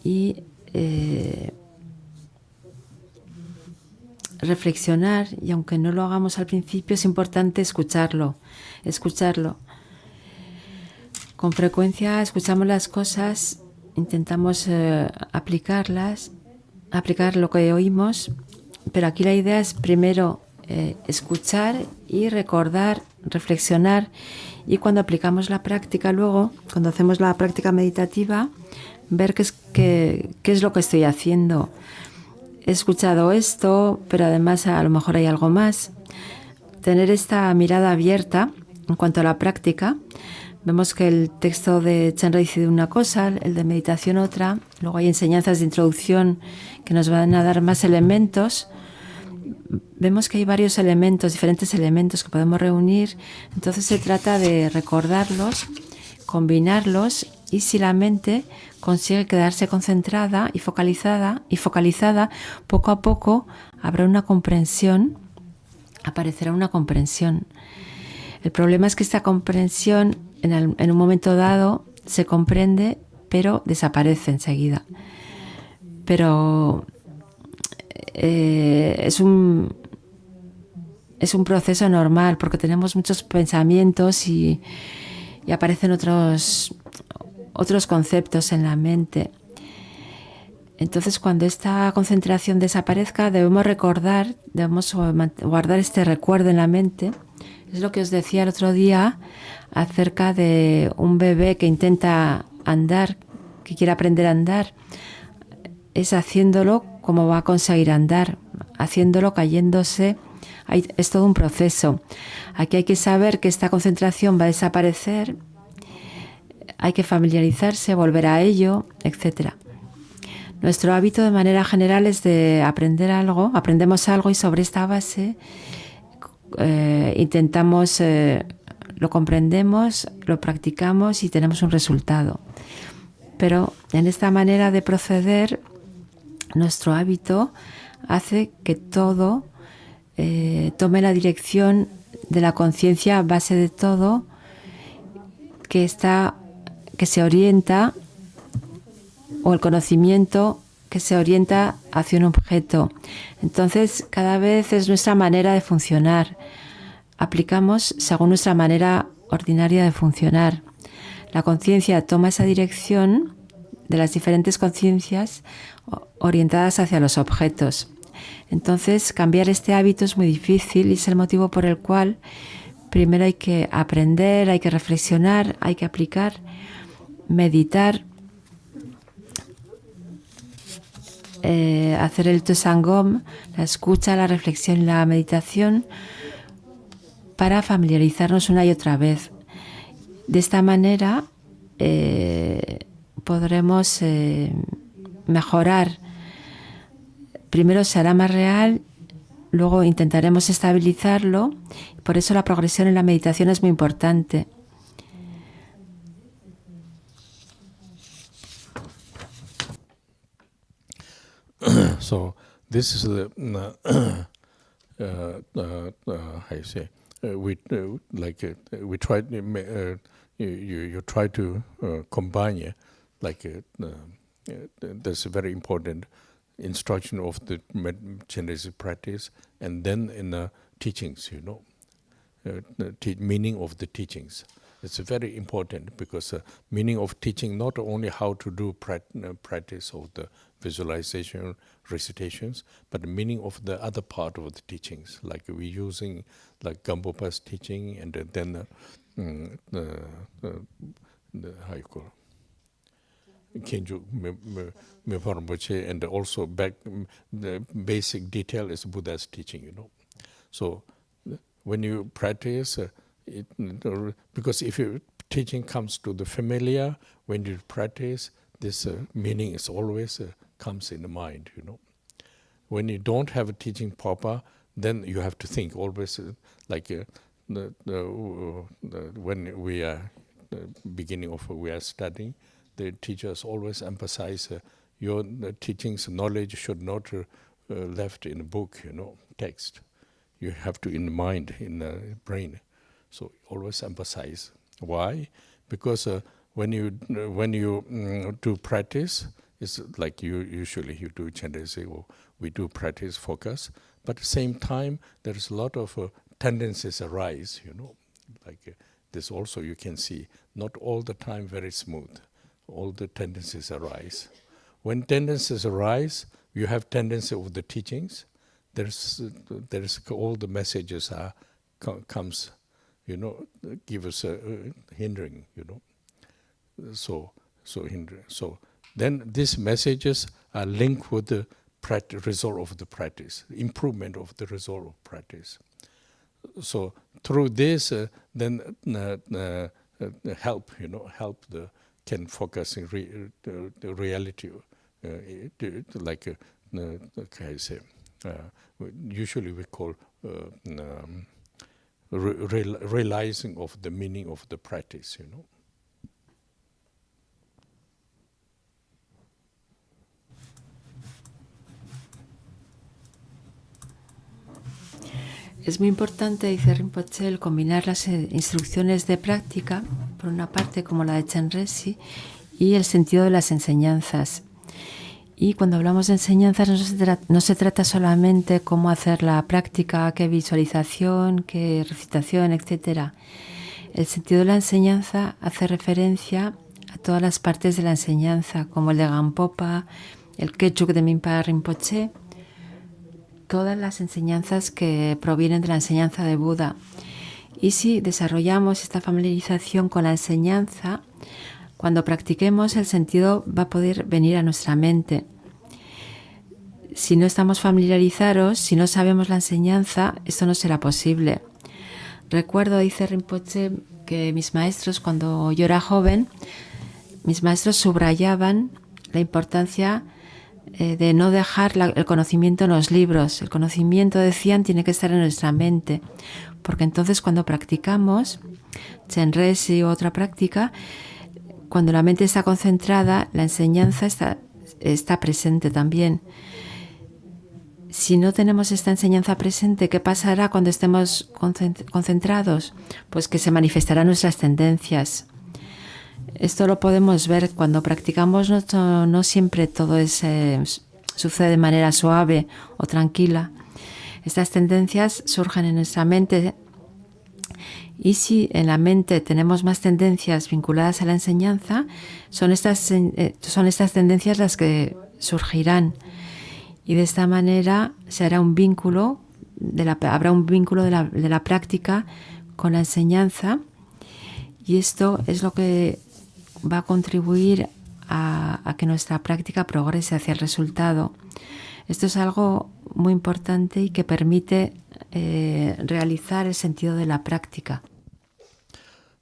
y reflexionar, y aunque no lo hagamos al principio, es importante escucharlo. Con frecuencia escuchamos las cosas, intentamos aplicar lo que oímos, pero aquí la idea es primero escuchar y recordar, reflexionar, y cuando aplicamos la práctica luego, cuando hacemos la práctica meditativa, ver qué es lo que estoy haciendo. He escuchado esto, pero además a lo mejor hay algo más. Tener esta mirada abierta en cuanto a la práctica. Vemos que el texto de Chenrezi dice una cosa, el de meditación otra. Luego hay enseñanzas de introducción que nos van a dar más elementos. Vemos que hay varios elementos, diferentes elementos que podemos reunir. Entonces se trata de recordarlos, combinarlos, y si la mente consigue quedarse concentrada y focalizada, poco a poco habrá una comprensión, aparecerá una comprensión. El problema es que esta comprensión en un momento dado se comprende, pero desaparece enseguida. Pero es un proceso normal, porque tenemos muchos pensamientos y aparecen otros conceptos en la mente. Entonces, cuando esta concentración desaparezca, debemos guardar este recuerdo en la mente. Es lo que os decía el otro día acerca de un bebé que intenta andar, que quiere aprender a andar. Es haciéndolo como va a conseguir andar, haciéndolo cayéndose. Es todo un proceso. Aquí hay que saber que esta concentración va a desaparecer, hay que familiarizarse, volver a ello, etc. Nuestro hábito de manera general es de aprender algo, aprendemos algo y sobre esta base intentamos, lo comprendemos, lo practicamos y tenemos un resultado. Pero en esta manera de proceder, nuestro hábito hace que todo tome la dirección de la conciencia base de todo, que se orienta, o el conocimiento que se orienta hacia un objeto. Entonces, cada vez es nuestra manera de funcionar. Aplicamos según nuestra manera ordinaria de funcionar. La conciencia toma esa dirección de las diferentes conciencias orientadas hacia los objetos. Entonces, cambiar este hábito es muy difícil y es el motivo por el cual primero hay que aprender, hay que reflexionar, hay que aplicar, meditar, hacer el tosangom, la escucha, la reflexión y la meditación para familiarizarnos una y otra vez. De esta manera podremos mejorar. Primero se hará más real, luego intentaremos estabilizarlo. Por eso la progresión en la meditación es muy importante. So this is the how you say we try you try to combine that's a very important instruction of the Chenresi practice, and then in the teachings, the meaning of the teachings. It's very important because meaning of teaching not only how to do practice of the visualization, recitations, but the meaning of the other part of the teachings, like we're using like Gampopa's teaching, and then how you call it? Kenju Rimpoché, and also the basic detail is Buddha's teaching, So when you practice, because if your teaching comes to the familiar, when you practice, this meaning is always comes in the mind, When you don't have a teaching proper, then you have to think always when we are beginning of we are studying, the teachers always emphasize your teachings, knowledge should not left in a book, text. You have to in the mind, in the brain. So always emphasize. Why? Because when you do practice, it's like usually you do Chenresi, or we do practice focus, but at the same time there's a lot of tendencies arise, like this also you can see, not all the time very smooth. All the tendencies arise. When tendencies arise, you have tendency of the teachings. There's all the messages comes, give us a hindering, So hindering. So then these messages are linked with the result of the practice, improvement of the result of practice. So through this, then help the can focus in the reality, like I say. Usually we call realizing of the meaning of the practice, Es muy importante, dice Rinpoché, el combinar las instrucciones de práctica, por una parte como la de Chenresi, y el sentido de las enseñanzas. Y cuando hablamos de enseñanzas no se trata solamente cómo hacer la práctica, qué visualización, qué recitación, etc. El sentido de la enseñanza hace referencia a todas las partes de la enseñanza, como el de Gampopa, el quechuk de Minpa Rinpoché, todas las enseñanzas que provienen de la enseñanza de Buda. Y si desarrollamos esta familiarización con la enseñanza, cuando practiquemos el sentido va a poder venir a nuestra mente. Si no estamos familiarizados, si no sabemos la enseñanza, esto no será posible. Recuerdo, dice Rinpoché, que mis maestros, cuando yo era joven, mis maestros subrayaban la importancia de no dejar el conocimiento en los libros. El conocimiento, decían, tiene que estar en nuestra mente, porque entonces cuando practicamos Chenresi u otra práctica, cuando la mente está concentrada, la enseñanza está presente también. Si no tenemos esta enseñanza presente, ¿qué pasará cuando estemos concentrados? Pues que se manifestarán nuestras tendencias. Esto lo podemos ver cuando practicamos. No siempre todo sucede de manera suave o tranquila. Estas tendencias surgen en nuestra mente, y si en la mente tenemos más tendencias vinculadas a la enseñanza, son estas tendencias las que surgirán. Y de esta manera se hará un vínculo, habrá un vínculo de la práctica con la enseñanza, y esto es lo que va a contribuir a que nuestra práctica progrese hacia el resultado. Esto es algo muy importante y que permite realizar el sentido de la práctica.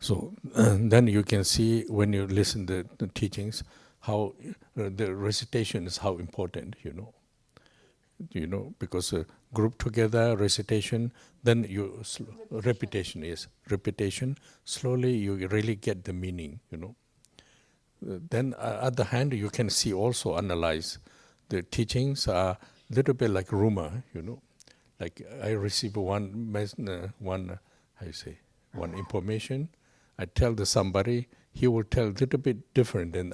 So then you can see when you listen to the teachings how the recitation is how important, because group together recitation, then repetition. Slowly you really get the meaning, Then on the other hand, you can see also analyze the teachings are a little bit like rumor, Like I receive one information. I tell somebody, he will tell a little bit different than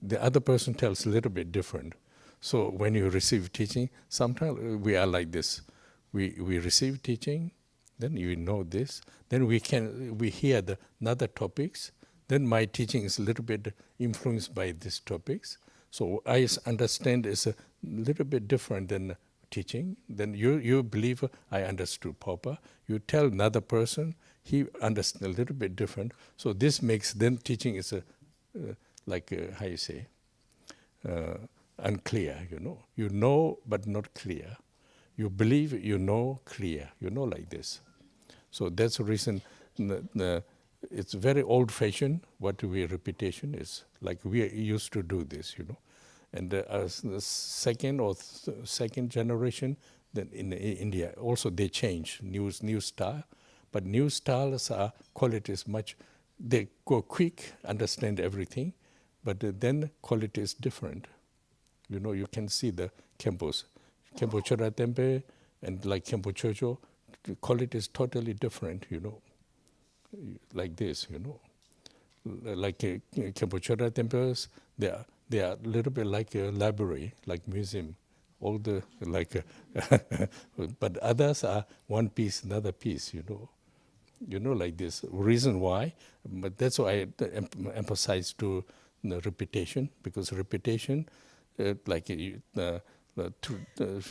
the other person tells a little bit different. So when you receive teaching, sometimes we are like this. We receive teaching, then you know this, then we hear the other topics, then my teaching is a little bit influenced by these topics. So I understand it's a little bit different than teaching. Then you believe I understood proper. You tell another person, he understands a little bit different. So this makes then teaching is unclear, You know but not clear. You believe you know clear, like this. So that's the reason it's very old-fashioned what repetition is. Like we used to do this, And as the second or second generation, then in India also they change new style, but new styles are qualities much. They go quick, understand everything, but then quality is different. You can see the Kempos, Kempo Chora Tempe, and like Kempo Chocho, the quality is totally different. Like this, Like Kempo Chora Temples, they are a little bit like a library, like museum. All the but others are one piece, another piece, like this. Reason why, but that's why I emphasize to repetition, because repetition,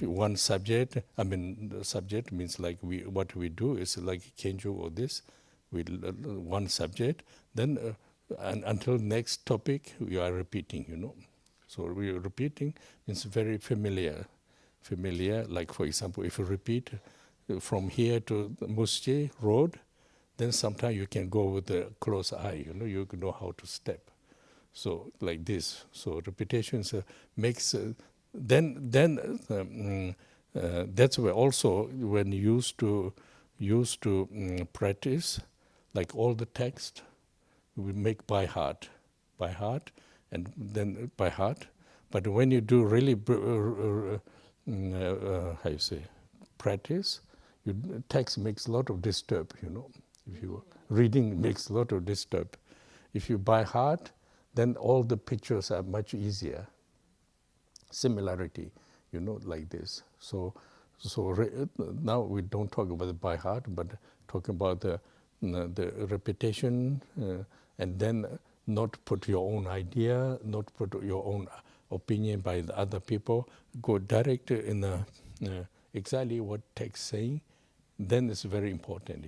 one subject. The subject means like what we do is like Kenjo or this, with one subject. Then until next topic, we are repeating, So we are repeating means very familiar. Like for example, if you repeat from here to the Musje road, then sometimes you can go with a close eye, you know how to step. So like this. So repetition makes. That's where also when used to practice, like all the text, we make by heart, and then by heart. But when you do really, practice, text makes a lot of disturb, If you reading makes a lot of disturb. If you by heart, then all the pictures are much easier. Similarity, like this. So now we don't talk about it by heart, but talk about the repetition, and then not put your own idea, not put your own opinion by the other people. Go direct in exactly what text saying. Then it's very important,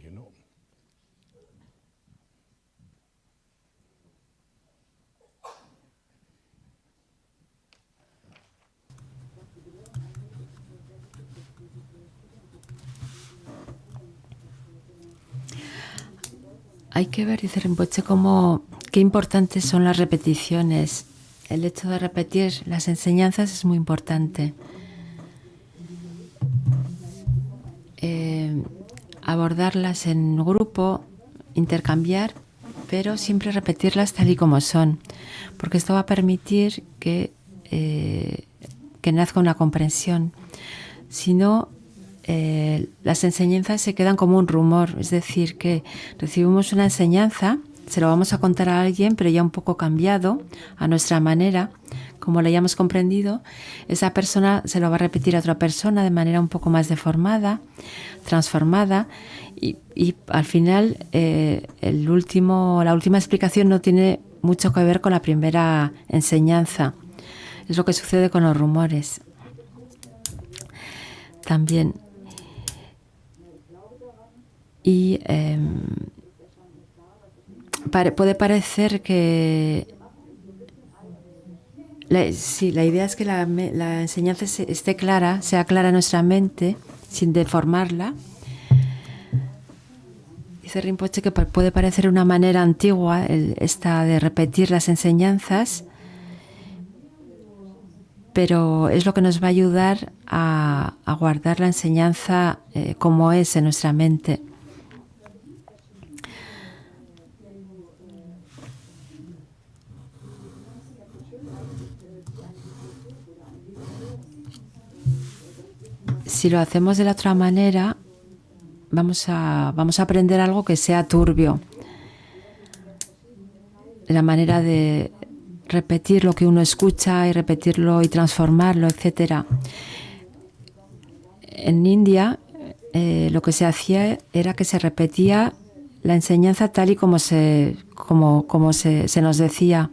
Hay que ver, dice Rinpoché, qué importantes son las repeticiones el hecho de repetir las enseñanzas es muy importante. Abordarlas en grupo, intercambiar, pero siempre repetirlas tal y como son, porque esto va a permitir que nazca una comprensión. Si no, las enseñanzas se quedan como un rumor, es decir, que recibimos una enseñanza, se lo vamos a contar a alguien, pero ya un poco cambiado, a nuestra manera, como lo hayamos comprendido. Esa persona se lo va a repetir a otra persona de manera un poco más deformada, transformada, y al final la última explicación no tiene mucho que ver con la primera enseñanza. Es lo que sucede con los rumores. También. Y puede parecer que la idea es que la enseñanza esté clara, sea clara en nuestra mente, sin deformarla. Dice Rinpoché que puede parecer una manera antigua esta de repetir las enseñanzas, pero es lo que nos va a ayudar a guardar la enseñanza como es en nuestra mente. Si lo hacemos de la otra manera, vamos a aprender algo que sea turbio. La manera de repetir lo que uno escucha y repetirlo y transformarlo, etc. En India, lo que se hacía era que se repetía la enseñanza tal y como se nos decía.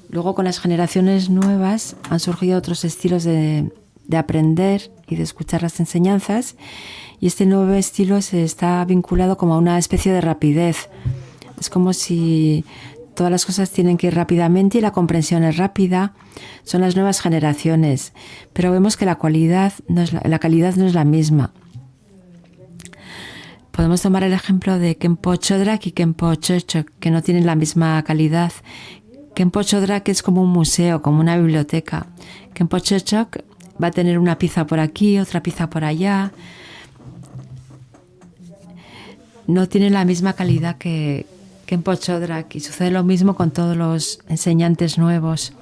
Luego, con las generaciones nuevas, han surgido otros estilos de aprender y de escuchar las enseñanzas, y este nuevo estilo se está vinculado como a una especie de rapidez. Es como si todas las cosas tienen que ir rápidamente y la comprensión es rápida. Son las nuevas generaciones, pero vemos que la calidad no es la misma. Podemos tomar el ejemplo de Khenpo Chodrak y Khenpo Chochok, que no tienen la misma calidad. Khenpo Chodrak es como un museo, como una biblioteca. Khenpo Chochok va a tener una pieza por aquí, otra pieza por allá. No tiene la misma calidad que Khenpo Chodrak, y sucede lo mismo con todos los enseñantes nuevos.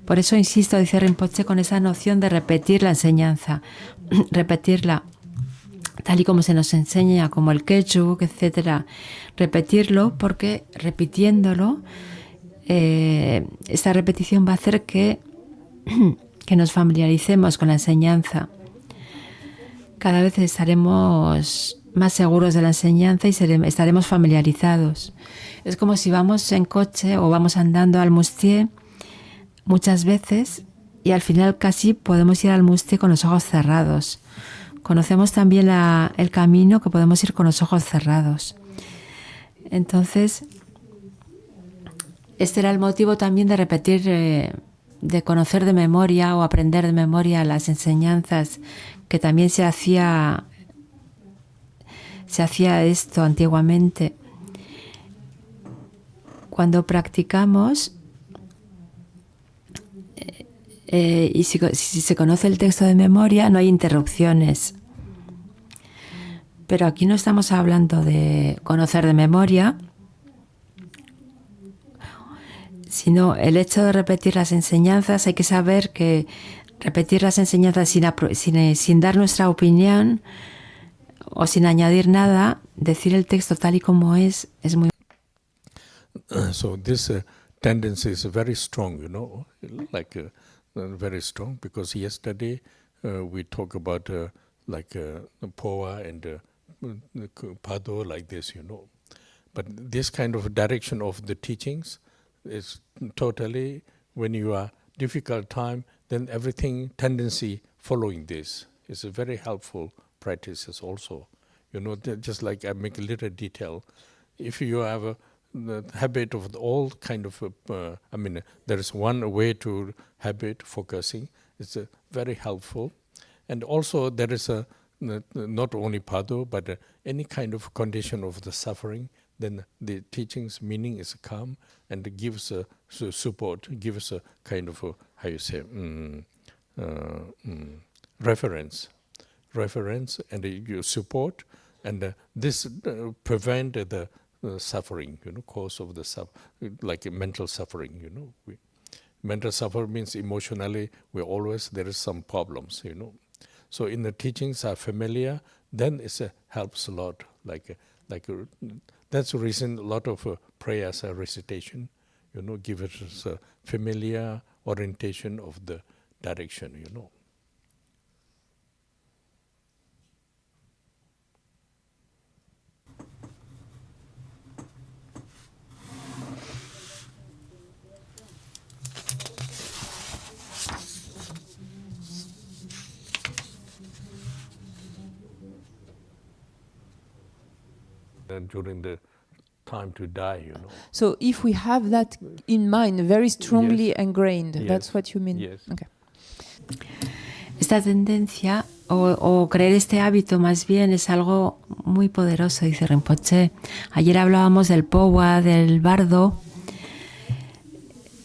Por eso insisto, dice Rinpoché, con esa noción de repetir la enseñanza, repetirla tal y como se nos enseña, como el quechuk, etc. Repetirlo, porque repitiéndolo, esta repetición va a hacer que nos familiaricemos con la enseñanza. Cada vez estaremos más seguros de la enseñanza y estaremos familiarizados. Es como si vamos en coche o vamos andando al Mustier muchas veces y al final casi podemos ir al Mustier con los ojos cerrados. Conocemos también el camino que podemos ir con los ojos cerrados. Entonces, este era el motivo también de repetir, de conocer de memoria o aprender de memoria las enseñanzas, que también se hacía esto antiguamente. Cuando practicamos, y si se conoce el texto de memoria, no hay interrupciones. Pero aquí no estamos hablando de conocer de memoria, sino el hecho de repetir las enseñanzas. Hay que saber que repetir las enseñanzas sin dar nuestra opinión o sin añadir nada, decir el texto tal y como es muy... So this tendency is very strong, very strong, because yesterday we talked about Poa and Pado like this, But this kind of direction of the teachings is totally, when you are difficult time, then everything tendency following this is a very helpful practices also. Just like I make a little detail. If you have the habit of all kind of, there is one way to habit focusing. It's very helpful. And also there is not only Pado, but any kind of condition of the suffering, then the teaching's meaning is calm and it gives support, gives a kind of reference, and you support, and this prevent the suffering, cause of the like mental suffering, mental suffering means emotionally there is some problems, So in the teachings are familiar, then it helps a lot. That's the reason a lot of prayers are recitation, give it a familiar orientation of the direction, And during the time to die, So if we have that in mind, very strongly ingrained, Yes. that's what you mean? Yes. Okay. Esta tendencia o creer este hábito más bien es algo muy poderoso, dice Rinpoché. Ayer hablábamos del powa, del bardo.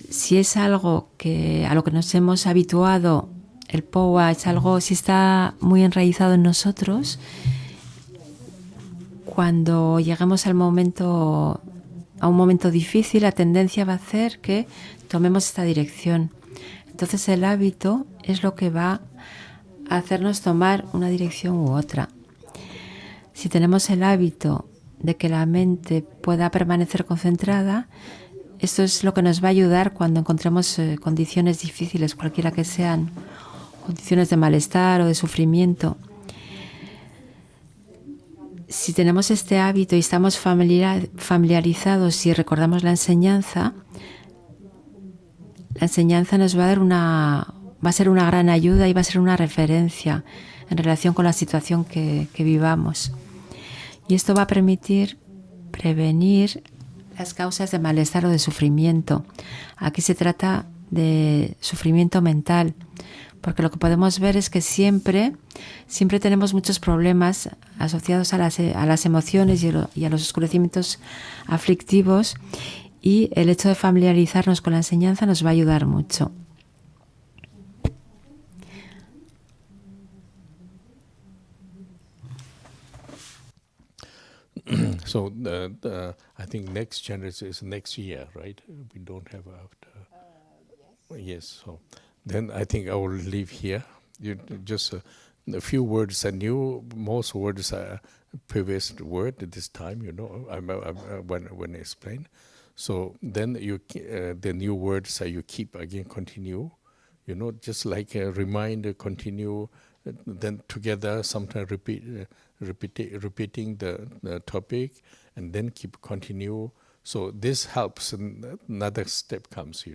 Si es algo a lo que nos hemos habituado, el powa es algo, si está muy enraizado en nosotros, cuando lleguemos a un momento difícil, la tendencia va a hacer que tomemos esta dirección. Entonces el hábito es lo que va a hacernos tomar una dirección u otra. Si tenemos el hábito de que la mente pueda permanecer concentrada, esto es lo que nos va a ayudar cuando encontremos condiciones difíciles, cualquiera que sean, condiciones de malestar o de sufrimiento. Si tenemos este hábito y estamos familiarizados y recordamos la enseñanza nos va a ser una gran ayuda y va a ser una referencia en relación con la situación que vivamos. Y esto va a permitir prevenir las causas de malestar o de sufrimiento. Aquí se trata de sufrimiento mental, porque lo que podemos ver es que siempre tenemos muchos problemas asociados a las emociones y a los oscurecimientos aflictivos, y el hecho de familiarizarnos con la enseñanza nos va a ayudar mucho. So I think next Chenresi is next year, right? We don't have after. Yes. So then I think I will leave here. You just a few words are new. Most words are previous word at this time. When I explain. So then the new words you keep again continue. Just like a reminder, continue. Then together, sometimes repeating the topic, and then keep continue. So this helps, and another step comes,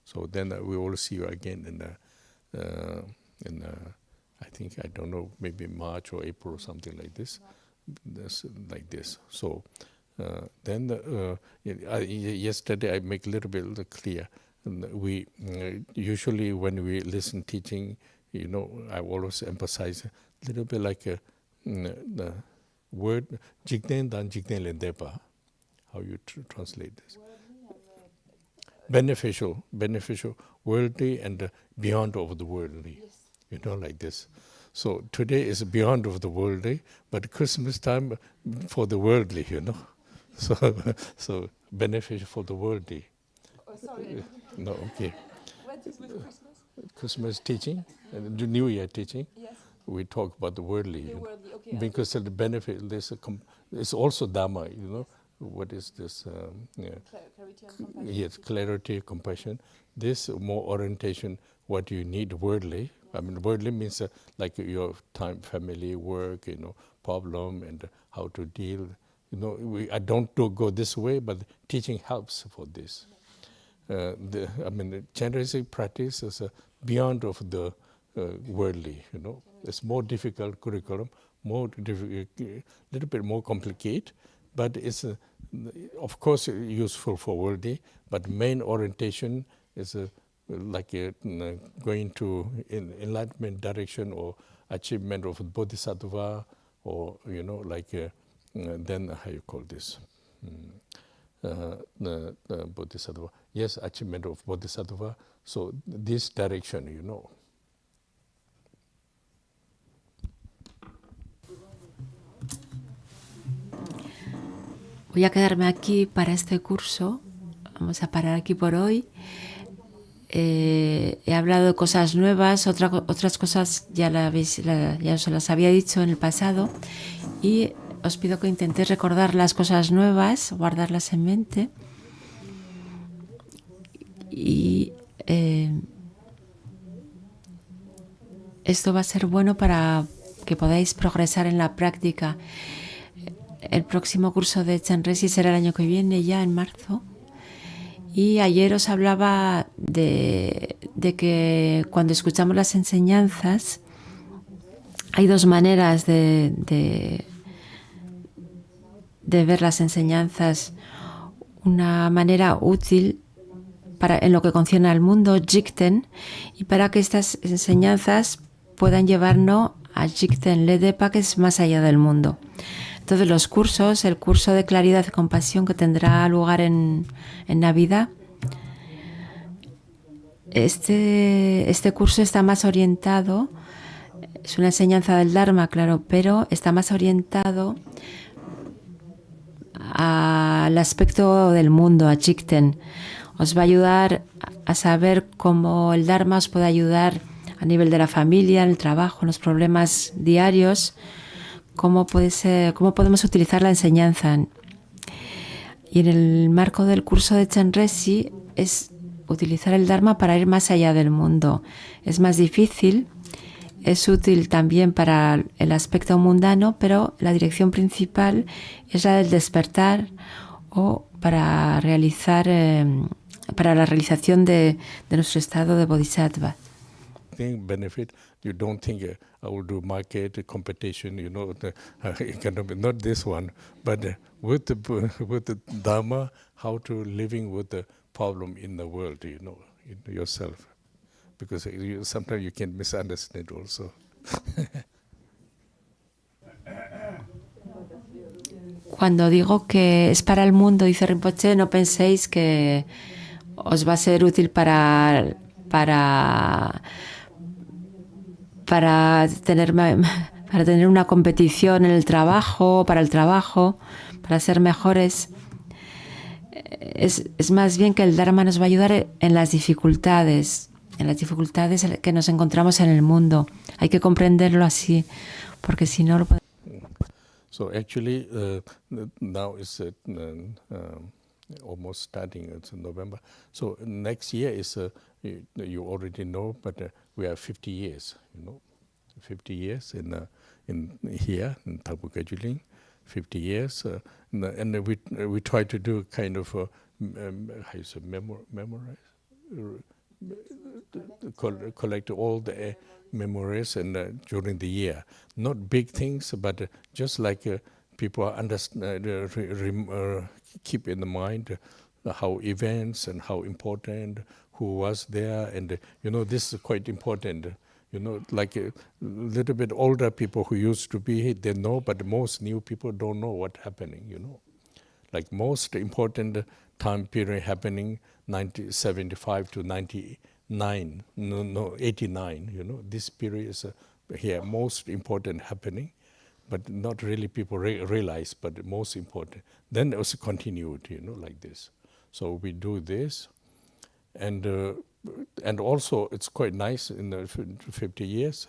So then we will see you again in I think, I don't know, maybe March or April or something like this. Like this. So then yesterday I make a little bit clear. We usually when we listen teaching, I always emphasize a little bit like the word jigden dan jigden lendepa. How you translate this? Beneficial, worldly and beyond of the worldly. Yes. Like this. So today is beyond of the worldly, but Christmas time for the worldly, So beneficial for the worldly. Oh, sorry. No, okay. What is with Christmas? Christmas teaching, the New Year teaching. Yes. We talk about the worldly. The worldly, okay. Because of the benefit, it's also Dharma, What is this? Clarity and compassion. Yes, clarity, compassion. This more orientation, what you need worldly. I mean, worldly means like your time, family, work, problem, and how to deal. I don't go this way, but teaching helps for this. The Chenresi practice is beyond of the worldly. It's more difficult curriculum, little bit more complicated, but it's of course useful for worldly. But main orientation is going to enlightenment direction or achievement of bodhisattva, or then how you call this? Bodhisattva. Yes, achievement of Bodhisattva. So this direction, you know. Voy a quedarme aquí para este curso. Vamos a parar aquí por hoy. He hablado de cosas nuevas, otras cosas ya os las había dicho en el pasado, y os pido que intentéis recordar las cosas nuevas, guardarlas en mente, y esto va a ser bueno para que podáis progresar en la práctica. El próximo curso de Chenresi será el año que viene, ya en marzo. Y ayer os hablaba de que cuando escuchamos las enseñanzas hay dos maneras de ver las enseñanzas. Una manera útil en lo que concierne al mundo, Jikten, y para que estas enseñanzas puedan llevarnos a Jikten Ledepa, que es más allá del mundo. Entonces los cursos, el curso de claridad y compasión que tendrá lugar en Navidad, este curso está más orientado, es una enseñanza del Dharma, claro, pero está más orientado al aspecto del mundo, a Jikten. Os va a ayudar a saber cómo el Dharma os puede ayudar a nivel de la familia, en el trabajo, en los problemas diarios, cómo podemos utilizar la enseñanza. Y en el marco del curso de Chenresi es utilizar el Dharma para ir más allá del mundo. Es más difícil, es útil también para el aspecto mundano, pero la dirección principal es la del despertar o para la realización de nuestro estado de bodhisattva. Benefit, you don't think I will do market competition, you know, economic, not this one, but with the Dharma, how to living with the problem in the world, you know, yourself, because sometimes you can misunderstand also. Cuando digo que es para el mundo, dice Rinpoché, no penséis que os va a ser útil para tener una competición en el trabajo, para ser mejores. Es más bien que el Dharma nos va a ayudar en las dificultades que nos encontramos en el mundo. Hay que comprenderlo así, porque si no lo podemos. So actually, now it's almost starting. It's in November. So next year is you already know, but we have 50 years. You know, 50 years in here in Dhagpo scheduling, 50 years, and we try to do kind of how you say memorize, collect all the memories and during the year, not big things, but just like people understand, keep in the mind how events and how important, who was there, and you know this is quite important. You know, like a little bit older people who used to be here, they know, but most new people don't know what's happening. You know, like most important time period happening 1975 to 99, 89. You know, this period is here most important happening, but not really people realize, but the most important. Then there was a continuity, you know, like this. So we do this, and also it's quite nice in the 50 years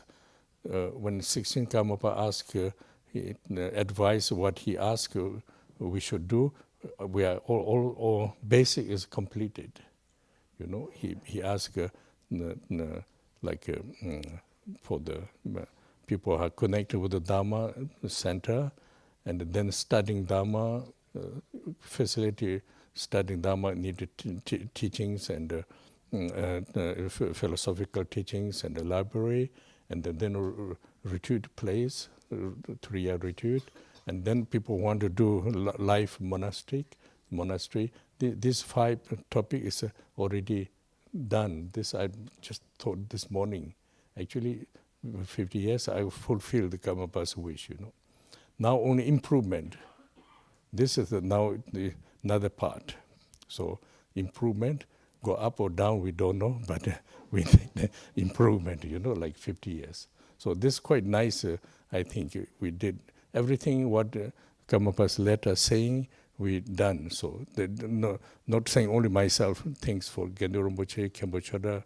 when 16 Karmapa asked advice what he asked we should do. We are all basic is completed. You know, he asked for the people who are connected with the Dharma center, and then studying Dharma, facility studying Dharma needed teachings and philosophical teachings and the library, and then retreat place, 3-year retreat, and then people want to do life monastery. This 5 topic is already done. This I just thought this morning. Actually, 50 years I fulfilled the Karmapa's wish. You know, now only improvement. This is now another part. So improvement, go up or down, we don't know, but we think the improvement, like 50 years. So this is quite nice. I think we did everything what Karmapa's letter saying, we done. So not saying only myself, thanks for Gendo Rinpoche, Khenpo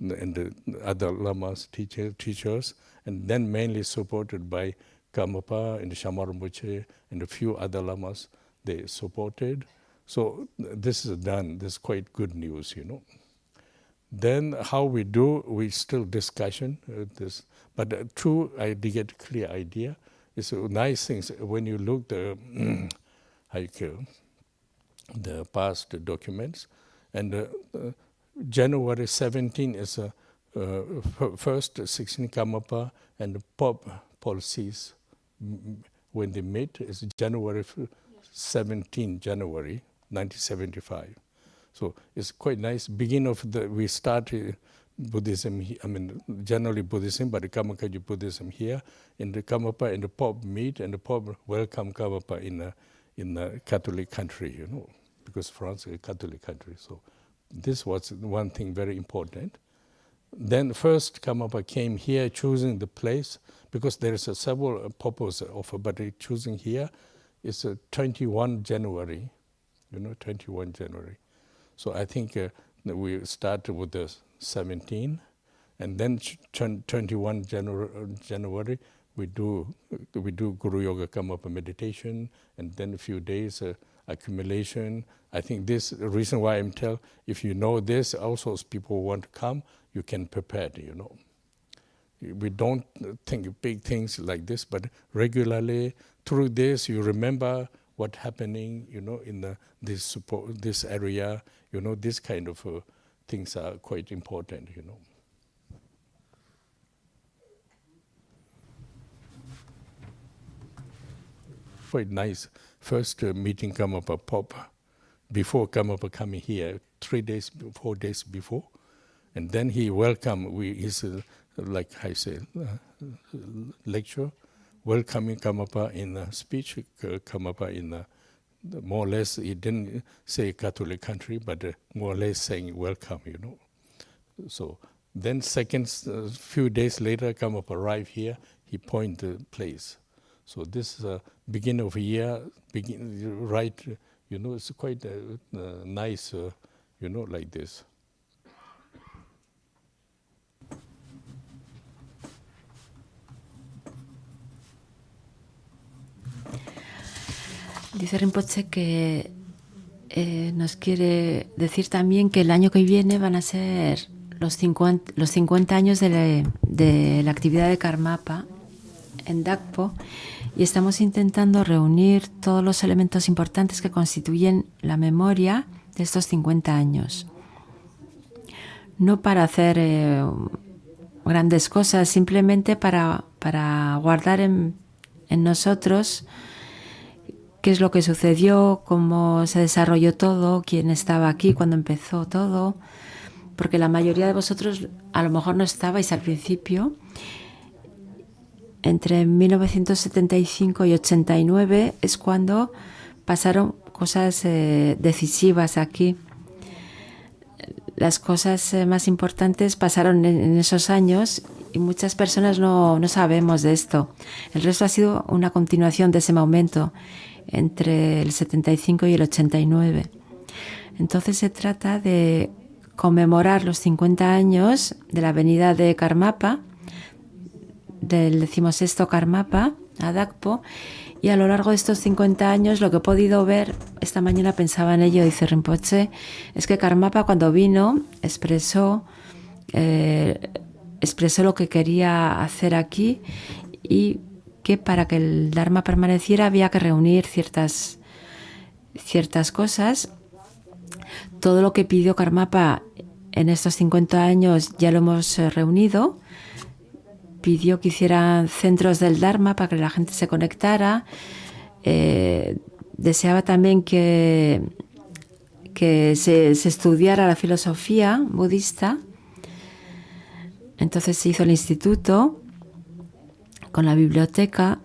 and the other lamas, teachers, and then mainly supported by Karmapa and Shamar Rimpoché and a few other lamas, they supported. So this is done. This is quite good news, Then how we do, we still discussion this. But true, I did get a clear idea. It's a nice thing when you look the past documents, and January 17 is first 16 Karmapa and the Pop policies when they meet is January 17 January 1975. So it's quite nice. Beginning of we start Buddhism. Generally Buddhism, but the Kamakaji Buddhism here in the Karmapa and the Pop meet, and the Pop welcome Karmapa in a Catholic country, because France is a Catholic country. So this was one thing very important. Then first Karmapa came here, choosing the place, because there is a several purpose offer, but choosing here is 21 January, 21 January. So I think we started with the 17, and then 21 January we do Guru Yoga Karmapa meditation, and then a few days accumulation. I think this reason why I'm telling, if you know this, also as people want to come, you can prepare, We don't think big things like this, but regularly through this you remember what's happening, in this area, this kind of things are quite important, Quite nice. First meeting Karmapa Pop, before Karmapa coming here, 4 days before, and then he welcome. His like I say, lecture, welcoming Karmapa in a speech. Karmapa in more or less, he didn't say Catholic country, but more or less saying welcome. So then few days later, Karmapa arrived here. He point the place. So this is beginning of a year, right? It's quite nice, like this. Dice Rinpoché que nos quiere decir también que el año que viene van a ser los 50 años de la actividad de Karmapa en Dhagpo, y estamos intentando reunir todos los elementos importantes que constituyen la memoria de estos 50 años. No para hacer grandes cosas, simplemente para guardar en nosotros qué es lo que sucedió, cómo se desarrolló todo, quién estaba aquí cuando empezó todo, porque la mayoría de vosotros a lo mejor no estabais al principio. Entre 1975 y 89 es cuando pasaron cosas decisivas aquí. Las cosas más importantes pasaron en esos años y muchas personas no sabemos de esto. El resto ha sido una continuación de ese momento entre el 75 y el 89. Entonces se trata de conmemorar los 50 años de la venida de Karmapa, del 16º Karmapa a Dhagpo, y a lo largo de estos 50 años lo que he podido ver, esta mañana pensaba en ello, dice Rinpoché, es que Karmapa cuando vino expresó lo que quería hacer aquí, y que para que el Dharma permaneciera había que reunir ciertas cosas. Todo lo que pidió Karmapa en estos 50 años ya lo hemos reunido. Pidió que hicieran centros del Dharma para que la gente se conectara. Deseaba también que se estudiara la filosofía budista. Entonces se hizo el instituto con la biblioteca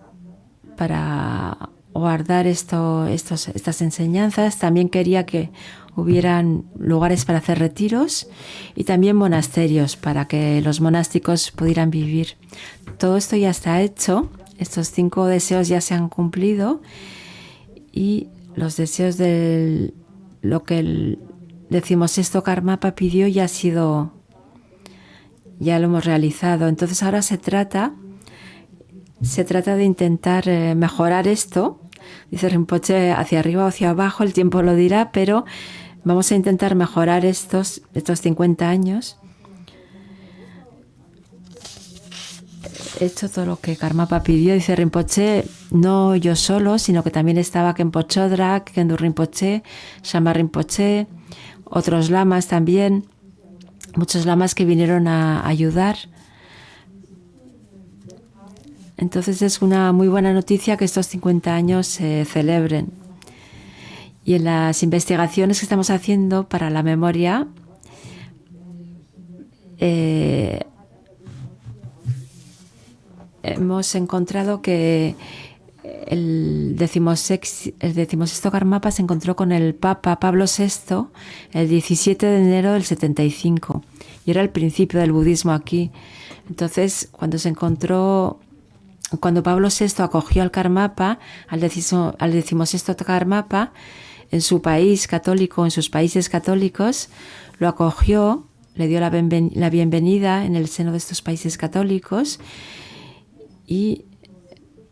para guardar estas enseñanzas. También quería que hubieran lugares para hacer retiros y también monasterios para que los monásticos pudieran vivir. Todo esto ya está hecho. Estos 5 deseos ya se han cumplido y los deseos de lo que el 16º Karmapa pidió ya lo hemos realizado. Entonces ahora se trata de intentar mejorar esto. Dice Rinpoché, hacia arriba o hacia abajo, el tiempo lo dirá, pero vamos a intentar mejorar estos 50 años. He hecho todo lo que Karmapa pidió, dice Rinpoché, no yo solo, sino que también estaba Khenpo Chodrak, Khendu Rinpoché, Shamar Rimpoché, otros lamas también, muchos lamas que vinieron a ayudar. Entonces es una muy buena noticia que estos 50 años se celebren. Y en las investigaciones que estamos haciendo para la memoria, hemos encontrado que el 16º Karmapa se encontró con el Papa Pablo VI el 17 de enero del 75 y era el principio del budismo aquí. Entonces, cuando Pablo VI acogió al Karmapa, al 16º Karmapa, en su país católico, en sus países católicos, lo acogió, le dio la bienvenida en el seno de estos países católicos. Y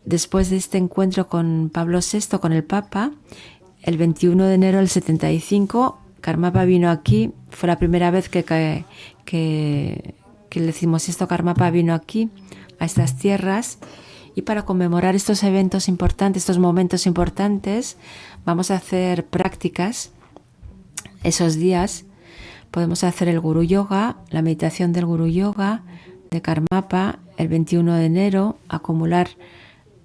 después de este encuentro con Pablo VI, con el Papa, el 21 de enero del 75, Karmapa vino aquí. Fue la primera vez que el 16º Karmapa vino aquí, a estas tierras. Y para conmemorar estos eventos importantes, estos momentos importantes, vamos a hacer prácticas esos días. Podemos hacer el Guru Yoga, la meditación del Guru Yoga de Karmapa el 21 de enero, acumular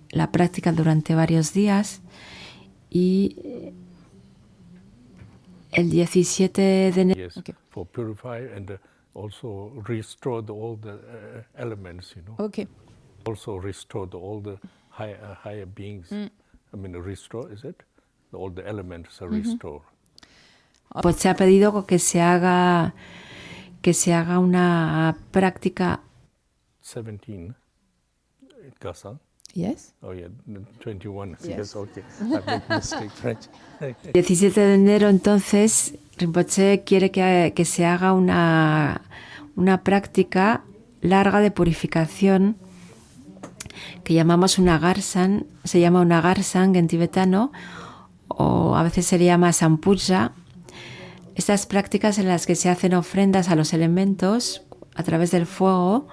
la práctica durante varios días, y el 17 de enero. Yes, okay. For purify and also restore all the elements, Okay. Also restore all the higher beings. I mean, restore, is it? All the elements are restored. Pues se ha pedido que se haga una práctica. 17 Gasa. Yes. Oh yeah, 21. Yes. Yes, okay. I make mistake, French. 17 de enero, entonces, Rinpoché quiere que se haga una práctica larga de purificación que llamamos una garsan, se llama una garsan en tibetano, o a veces se le llama sampuja. Estas prácticas en las que se hacen ofrendas a los elementos a través del fuego.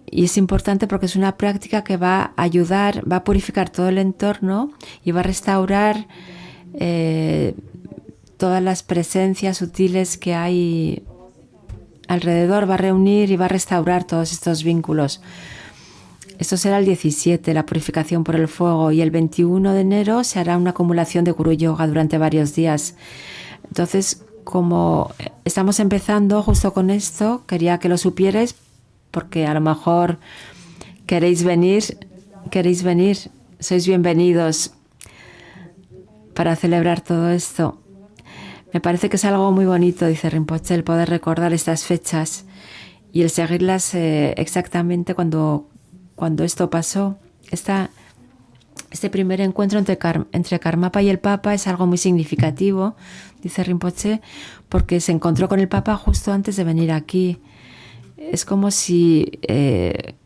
Y es importante porque es una práctica que va a ayudar, va a purificar todo el entorno y va a restaurar todas las presencias sutiles que hay alrededor, va a reunir y va a restaurar todos estos vínculos. Esto será el 17, la purificación por el fuego, y el 21 de enero se hará una acumulación de Guru Yoga durante varios días. Entonces, como estamos empezando justo con esto, quería que lo supierais, porque a lo mejor queréis venir, sois bienvenidos para celebrar todo esto. Me parece que es algo muy bonito, dice Rinpoché, el poder recordar estas fechas y el seguirlas exactamente cuando esto pasó. Este primer encuentro entre Karmapa y el Papa es algo muy significativo, dice Rinpoché, porque se encontró con el Papa justo antes de venir aquí. Es como si el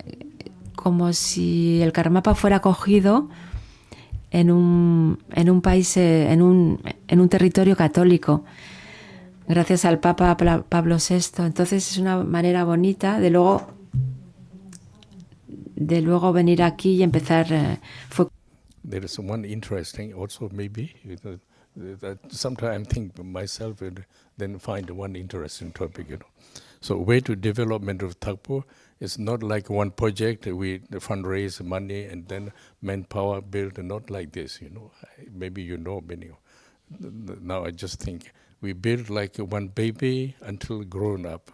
Karmapa fuera acogido en un país, en un territorio católico, gracias al Papa Pablo VI. Entonces es una manera bonita de luego venir aquí y empezar. There is one interesting also maybe that sometimes I think myself and then find one interesting topic, So way to development of Dhagpo is not like one project we fundraise money and then manpower build, not like this, Maybe many. Now I just think we build like one baby until grown up.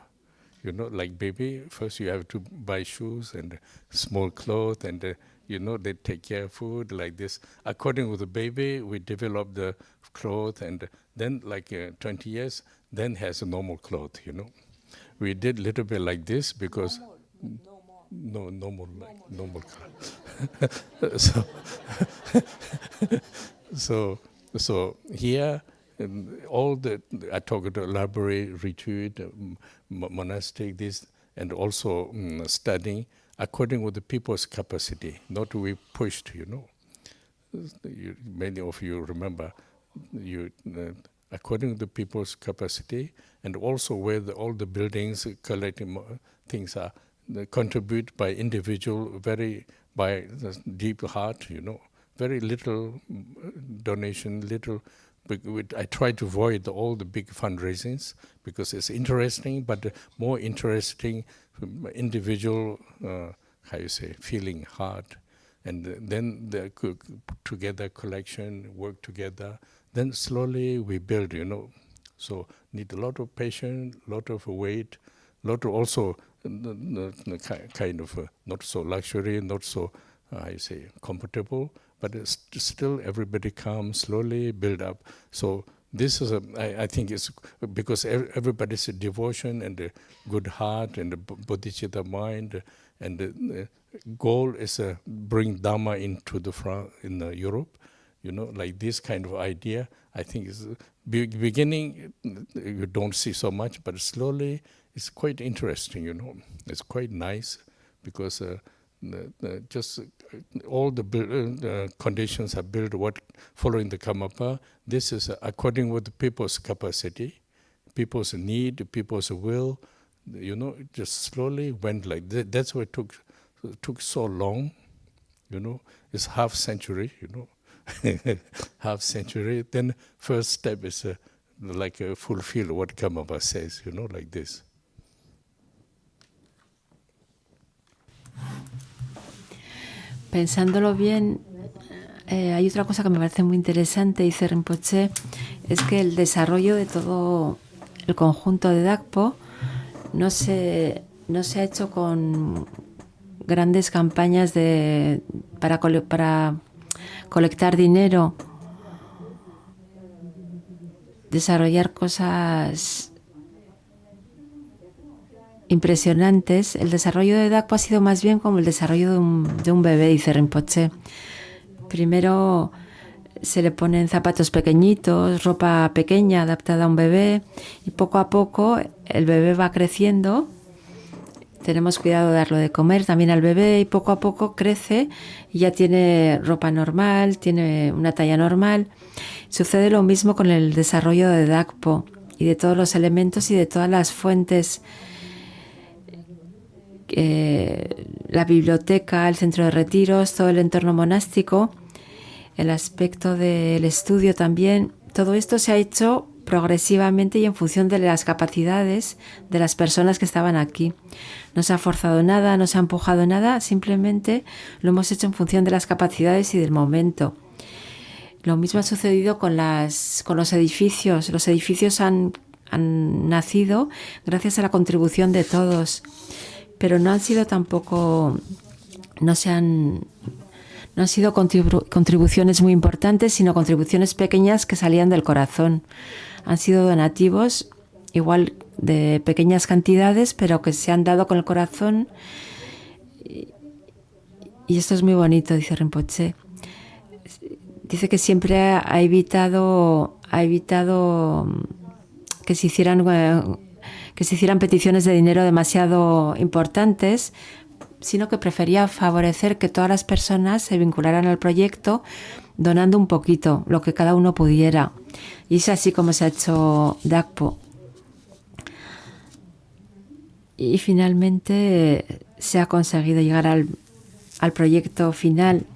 Like baby, first you have to buy shoes and small clothes and You know, they take care of food like this. According to the baby, we develop the clothes, and then 20 years, then has a normal clothes, you know. We did little bit like this because no normal clothes. So here, all the I talk about library, retreat, monastic, this, and also studying according with the people's capacity, not we pushed, you know. Many of you remember, according to the people's capacity, and also where all the buildings, collecting things are, contribute by individual, by deep heart, you know. Very little donation, little. I try to avoid all the big fundraisings because it's interesting, but more interesting individual, feeling heart, and then the together collection, work together. Then slowly we build, you know. So need a lot of patience, lot of weight, lot of also kind of not so luxury, not so comfortable, but still everybody comes slowly, build up. So this is I think it's because everybody's devotion and a good heart and a bodhicitta mind, and the goal is bring Dharma into the in Europe, you know, like this kind of idea. I think is beginning you don't see so much, but slowly it's quite interesting, you know. It's quite nice because just all the conditions are built following the Karmapa. This is according with the people's capacity, people's need, people's will. You know, it just slowly went like that. That's why it took so long. You know, it's half century. You know, half century. Then first step is fulfill what Karmapa says. You know, like this. Pensándolo bien, hay otra cosa que me parece muy interesante, dice Rinpoché, es que el desarrollo de todo el conjunto de Dhagpo no se ha hecho con grandes campañas para colectar dinero, desarrollar cosas impresionantes. El desarrollo de Dhagpo ha sido más bien como el desarrollo de un bebé, dice Rinpoché. Primero se le ponen zapatos pequeñitos, ropa pequeña adaptada a un bebé, y poco a poco el bebé va creciendo. Tenemos cuidado de darlo de comer también al bebé, y poco a poco crece y ya tiene ropa normal, tiene una talla normal. Sucede lo mismo con el desarrollo de Dhagpo y de todos los elementos y de todas las fuentes. La biblioteca, el centro de retiros, todo el entorno monástico, el aspecto del estudio también, todo esto se ha hecho progresivamente y en función de las capacidades de las personas que estaban aquí. No se ha forzado nada, no se ha empujado nada, simplemente lo hemos hecho en función de las capacidades y del momento. Lo mismo ha sucedido con los edificios. Los edificios han nacido gracias a la contribución de todos, pero no han sido tampoco, no han sido contribuciones muy importantes, sino contribuciones pequeñas que salían del corazón. Han sido donativos, igual de pequeñas cantidades, pero que se han dado con el corazón. Y esto es muy bonito, dice Rinpoché. Dice que siempre ha evitado que se hicieran peticiones de dinero demasiado importantes, sino que prefería favorecer que todas las personas se vincularan al proyecto donando un poquito, lo que cada uno pudiera. Y es así como se ha hecho Dhagpo. Y finalmente se ha conseguido llegar al proyecto final.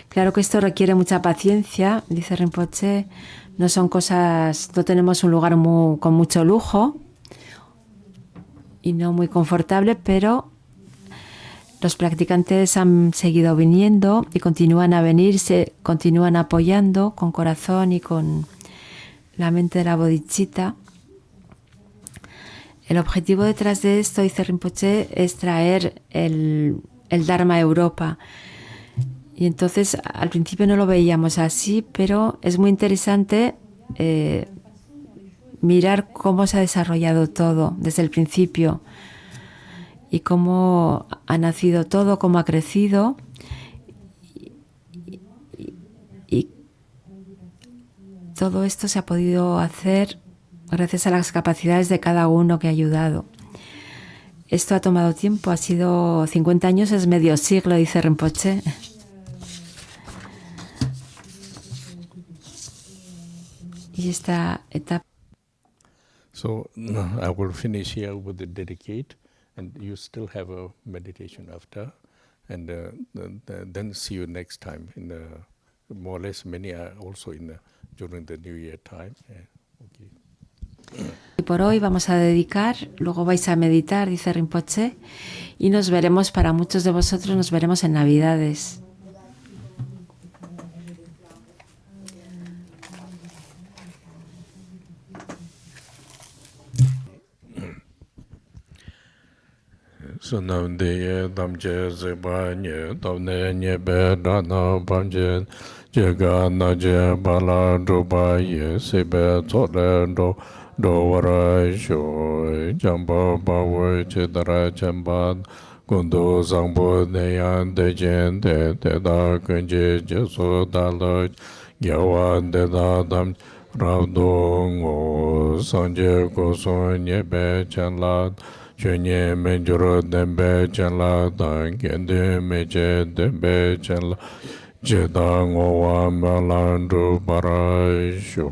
Claro que esto requiere mucha paciencia, dice Rinpoché. No son cosas, no tenemos un lugar con mucho lujo y no muy confortable, pero los practicantes han seguido viniendo y continúan a venir, se continúan apoyando con corazón y con la mente de la bodhicitta. El objetivo detrás de esto, dice Rinpoché, es traer el Dharma a Europa. Y entonces al principio no lo veíamos así, pero es muy interesante mirar cómo se ha desarrollado todo desde el principio y cómo ha nacido todo, cómo ha crecido y todo esto se ha podido hacer gracias a las capacidades de cada uno que ha ayudado. Esto ha tomado tiempo, ha sido 50 años, es medio siglo, dice Rinpoché. Y esta etapa. So I will finish here with the dedicate, and you still have a meditation after, and then see you next time. In more or less, many are also during the New Year time. Okay. Y por hoy vamos a dedicar, luego vais a meditar, dice Rinpoché, y nos veremos, para muchos de vosotros, nos veremos en Navidades. Sunam de damje zeba nye tavne nye be dana bamje jega na je bala druba ye sebe tole do wara sho jamba bawe chedara chamba kundo zangbo neyan de jen de da kunje jeso dalo gyawan de da dam ravdo ngo sanje koso nye be chanla Chönye menjuro dembe chanla dan kende meche dembe chanla jeda ngowa melandu parasho.